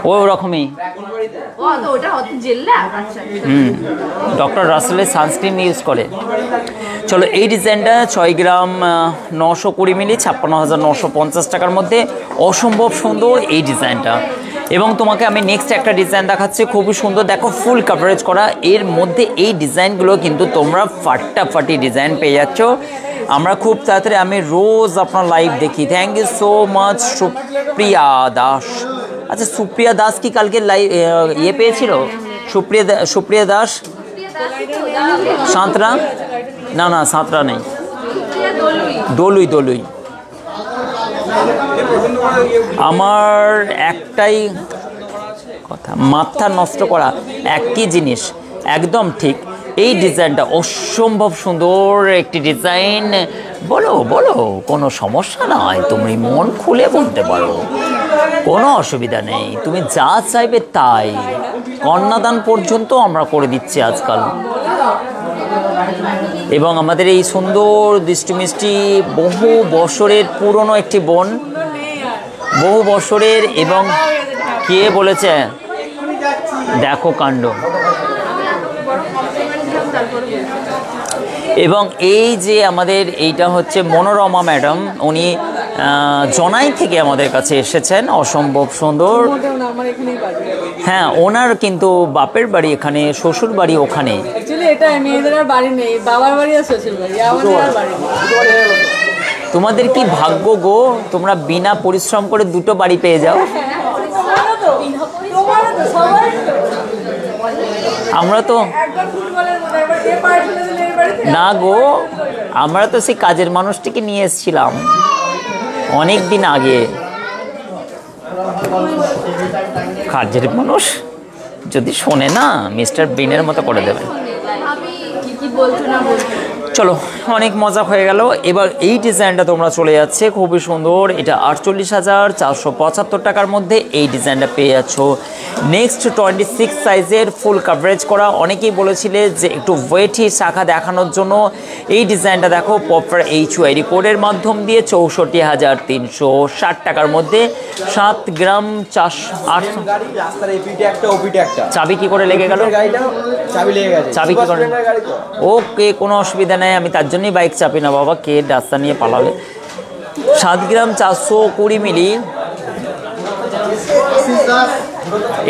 ওরকমই। ডক্টর রাসেলের সানস্ক্রিন ইউজ করে। চলো এই ডিজাইনটা 6 গ্রাম 920 মিলি 56,950 টাকার মধ্যে, অসম্ভব সুন্দর এই ডিজাইনটা। এবং তোমাকে আমি নেক্সট একটা ডিজাইন দেখাচ্ছি, খুবই সুন্দর, দেখো ফুল কাভারেজ করা। এর মধ্যে এই ডিজাইনগুলো কিন্তু তোমরা ফাটাফাটি ডিজাইন পেয়ে যাচ্ছ। আমরা খুব তাড়াতাড়ি, আমি রোজ আপনার লাইভ দেখি। Thank you so much Supriya Das. আচ্ছা সুপ্রিয়া দাস কি কালকে লাইভ ইয়ে পেয়েছিল? সুপ্রিয়া দাস সাঁতরা? না না সাঁতরা নেই, দলুই। আমার একটাই কথা, মাথা নষ্ট করা একই জিনিস, একদম ঠিক। এই ডিজাইনটা অসম্ভব সুন্দর একটি ডিজাইন। বলো কোনো সমস্যা নয়, তুমি মন খুলে বলতে পারো, কোনো অসুবিধা নেই, তুমি যা চাইবে তাই। কন্যাদান পর্যন্ত আমরা করে দিচ্ছি আজকাল। এবং আমাদের এই সুন্দর দৃষ্টিমিষ্টি বহু বছরের পুরনো একটি বোন, বহু বছরের। এবং কে বলেছে দেখো কাণ্ড। এবং এই যে আমাদের এইটা হচ্ছে মনোরমা ম্যাডাম, উনি জনাই থেকে আমাদের কাছে এসেছেন, অসম্ভব সুন্দর। হ্যাঁ, ওনার কিন্তু বাপের বাড়ি এখানে, শ্বশুর বাড়ি ওখানে। অ্যাকচুয়ালি এটা মেয়েদের আর বাড়ি নেই, বাবার বাড়ি আর শ্বশুর বাড়ি, আমাদের আর বাড়ি নেই। তোমাদের কি ভাগ্য গো, তোমরা বিনা পরিশ্রম করে দুটো বাড়ি পেয়ে যাও। আমরা তো না গো, আমরা তো সেই কাজের মানুষটিকে নিয়ে এসেছিলাম অনেক দিন আগে। কাজের মানুষ যদি শোনে না, মিস্টার বিনের মতো করে দেবে। কি বলছো না বলছো? চলো, অনেক মজা হয়ে গেল। এবার এই ডিজাইনটা তোমরা চলে যাচ্ছে, খুবই সুন্দর। এটা 48,475 টাকার মধ্যে এই ডিজাইনটা পেয়ে যাচ্ছ। নেক্সট 26 সাইজের ফুল কাভারেজ করা। অনেকেই বলেছিলে যে একটু ওয়েটি শাখা দেখানোর জন্য এই ডিজাইনটা দেখো, প্রপার HYD কোডের মাধ্যম দিয়ে 64,360 টাকার মধ্যে 7 গ্রাম 400। চাবি কি করে লেগে গেল? চাবি কি করে? ওকে, কোনো অসুবিধা নেই, আমি তার জন্যই বাইক চাপি না বাবা, কে রাস্তা নিয়ে পালাবে। 7 গ্রাম 420 মিলি।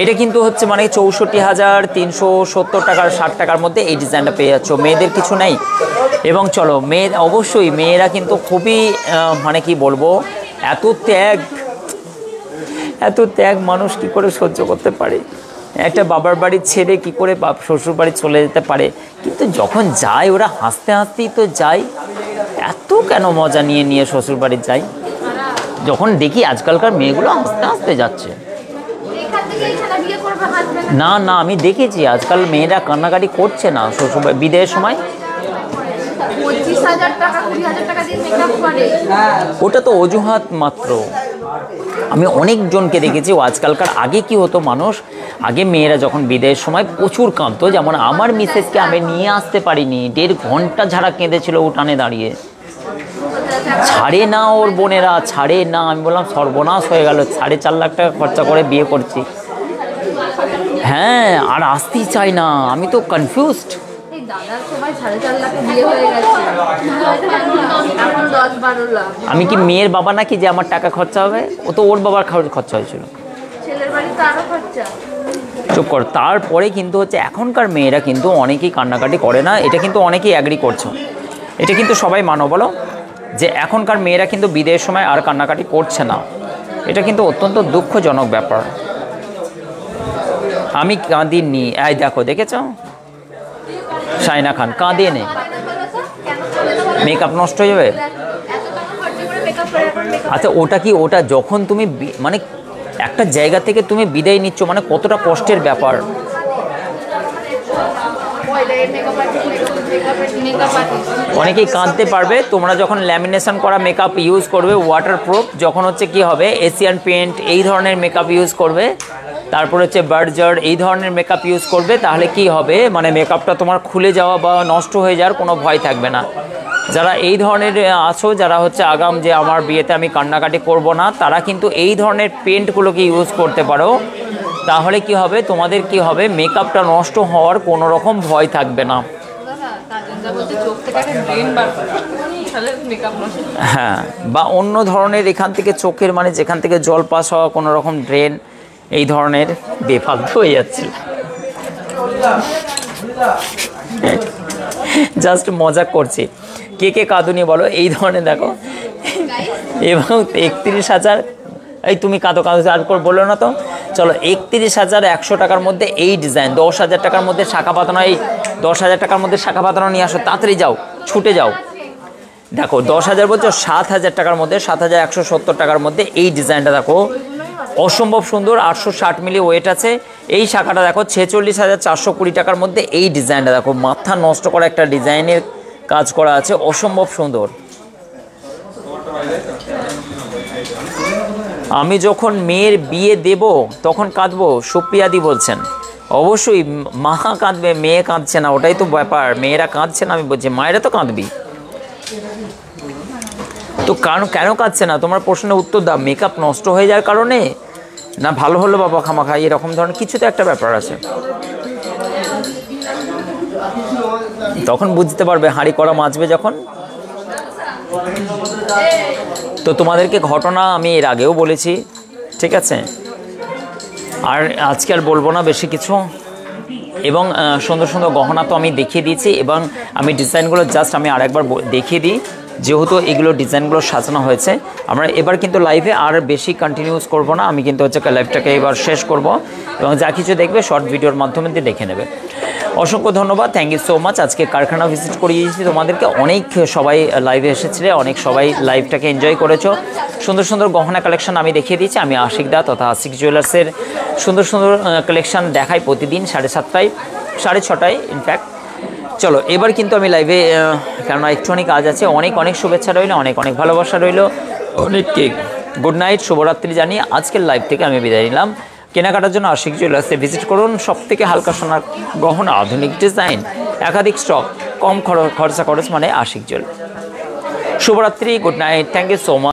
এটা কিন্তু হচ্ছে মানে 64,370 টাকার 60 টাকার মধ্যে এই ডিজাইনটা পেয়ে যাচ্ছ। মেয়েদের কিছু নেই। এবং চলো, অবশ্যই মেয়েরা কিন্তু খুবই মানে কি বলবো, এত ত্যাগ মানুষ কি করে সহ্য করতে পারে? একটা বাবার বাড়ি ছেড়ে কি করে শ্বশুর বাড়ি চলে যেতে পারে? কিন্তু যখন যায় ওরা হাসতে হাসতেই তো যায়। এত কেন মজা নিয়ে নিয়ে শ্বশুর বাড়ি যায়? যখন দেখি আজকালকার মেয়েগুলো হাসতে হাসতে যাচ্ছে। না না, আমি দেখেছি আজকাল মেয়েরা কান্নাকাটি করছে না শ্বশুর বাড়ি বিদায়ের সময়। 25,000 টাকা 20,000 টাকা দিয়ে মেকআপ করে। ওটা তো অজুহাত মাত্র। আমি অনেকজনকে দেখেছি ও আজকালকার। আগে কি হতো, মানুষ আগে মেয়েরা যখন বিদায়ের সময় প্রচুর কাঁদতো। যেমন আমার মিসেসকে আমি নিয়ে আসতে পারিনি, 1.5 ঘন্টা ঝাড়া কেঁদেছিল উঠানে দাঁড়িয়ে। ছাড়ে না ওর বোনেরা, ছাড়ে না। আমি বললাম সর্বনাশ হয়ে গেল, 4.5 লাখ টাকা খরচা করে বিয়ে করছি। হ্যাঁ, আর আসতেই চাই না। আমি তো কনফিউজড। দাদার সময় 4.5 লাখে বিয়ে হয়ে গেছে, এখন 10-12 লাখ। আমি কি মেয়ের বাবা নাকি যে আমার টাকা খরচা হবে? ও তো ওর বাবার খরচা হয়েছিল। ছেলের বাড়ি তো আরো খরচা। চুপ কর। তারপরে কিন্তু হচ্ছে এখনকার মেয়েরা কিন্তু অনেকেই কান্নাকাটি করে না, এটা কিন্তু অনেকেই অ্যাগ্রি করছো। এটা কিন্তু সবাই মানো বলো যে এখনকার মেয়েরা কিন্তু বিদায়ের সময় আর কান্নাকাটি করছে না। এটা কিন্তু অত্যন্ত দুঃখজনক ব্যাপার। আমি কাঁদিনি, এই দেখো, দেখেছ শাইনা খান কাঁদে নেই। মেকআপ নষ্ট হয়ে যাবে। আচ্ছা, ওটা কি, ওটা যখন তুমি মানে একটা জায়গা থেকে তুমি বিদায় নিচ্ছ, মানে কতটা কষ্টের ব্যাপার। অনেকেই কাঁদতে পারবে। তোমরা যখন ল্যামিনেশন করা মেকআপ ইউজ করবে, ওয়াটারপ্রুফ, যখন হচ্ছে কি হবে, এশিয়ান পেন্ট এই ধরনের মেকআপ ইউজ করবে, তারপর হচ্ছে বার্জার এই ধরনের মেকআপ ইউজ করবে, তাহলে কি হবে, মানে মেকআপটা তোমার খুলে যাওয়া বা নষ্ট হয়ে যাওয়ার কোনো ভয় থাকবে না। যারা এই ধরনের আছো, যারা হচ্ছে আগাম যে আমার বিয়েতে আমি কান্নাকাটি করব না, তারা কিন্তু এই ধরনের পেন্টগুলোকে ইউজ করতে পারো। তাহলে কি হবে, তোমাদের কি হবে, মেকআপটা নষ্ট হওয়ার কোনো রকম ভয় থাকবে না। হ্যাঁ, বা অন্য ধরনের এখান থেকে চোখের মানে যেখান থেকে জল পাস হওয়া কোনো রকম ড্রেন এই ধরনের বেফালতু হয়ে যাচ্ছে। জাস্ট মজা করছি। কে কে কাঁদুনি বলো এই ধরনের, দেখো। এবং 31,000, এই তুমি কাঁদো আর করে বললো না তো। চলো, 31,100 টাকার মধ্যে এই ডিজাইন, 10,000 টাকার মধ্যে শাখা পাতানো, এই 10,000 টাকার মধ্যে শাখা পাতানো নিয়ে আসো, তাড়াতাড়ি যাও, ছুটে যাও। দেখো 10,000 বলছো, 7,000 টাকার মধ্যে, 7,170 টাকার মধ্যে এই ডিজাইনটা দেখো, অসম্ভব সুন্দর। 860 মিলি ওয়েট আছে। এই শাখাটা দেখো 46,420 টাকার মধ্যে এই ডিজাইনটা দেখো, মাথা নষ্ট করা একটা ডিজাইনের কাজ করা আছে, অসম্ভব সুন্দর। আমি যখন মেয়ের বিয়ে দেব তখন কাঁদবো, সুপ্রিয়াদি বলছেন। অবশ্যই মা কাঁদবে, মেয়ে কাঁদছে না, ওটাই তো ব্যাপার। মেয়েরা কাঁদছে না আমি বলছি, মায়েরা তো কাঁদবি। তো কেন কাঁদছে না, তোমার প্রশ্নের উত্তর দাও। মেকআপ নষ্ট হয়ে যাওয়ার কারণে না, ভালো হলো বাবা খামাখা, এরকম ধরনের কিছু তো একটা ব্যাপার আছে। তখন বুঝতে পারবে, হাঁড়ি করা মাজবে যখন। তো তোমাদেরকে ঘটনা আমি এর আগেও বলেছি, ঠিক আছে। আর আজকে আর বলবো না বেশি কিছু, এবং সুন্দর সুন্দর গহনা তো আমি দেখিয়ে দিয়েছি, এবং আমি ডিজাইনগুলো জাস্ট আমি আরেকবার দেখিয়ে দিই, যেহেতু এগুলো ডিজাইনগুলো সাজানো হয়েছে। আমরা এবার কিন্তু লাইভে আর বেশি কন্টিনিউস করব না, আমি কিন্তু হচ্ছে লাইভটাকে এবার শেষ করব, এবং যা কিছু দেখবে শর্ট ভিডিওর মাধ্যমে দিয়ে দেখে নেবে। অসংখ্য ধন্যবাদ, থ্যাংক ইউ সো মাচ। আজকে কারখানা ভিজিট করিয়েছি তোমাদেরকে, অনেক সবাই লাইভে এসেছিলে, অনেক সবাই লাইভটাকে এনজয় করেছো। সুন্দর সুন্দর গহনা কালেকশন আমি দেখিয়ে দিচ্ছি। আমি আশিক দা তথা আশিক জুয়েলার্সের সুন্দর সুন্দর কালেকশন দেখাই প্রতিদিন 7:30টায় 6:30টায় ইনফ্যাক্ট। চলো এবার কিন্তু আমি লাইভে, কেননা একটুখানি কাজ আছে। অনেক অনেক শুভেচ্ছা রইল, অনেক অনেক ভালোবাসা রইল, অনেক গুড নাইট, শুভরাত্রি জানিয়ে আজকের লাইভ থেকে আমি বিদায় নিলাম। কেনাকাটার জন্য আশিক জুয়েলার্সে ভিজিট করুন। সব থেকে হালকা সোনার গহনা, আধুনিক ডিজাইন, একাধিক স্টক, কম খরচা খরচ মানে আশিক জুয়েলার্স। শুভরাত্রি, good night, thank you so much.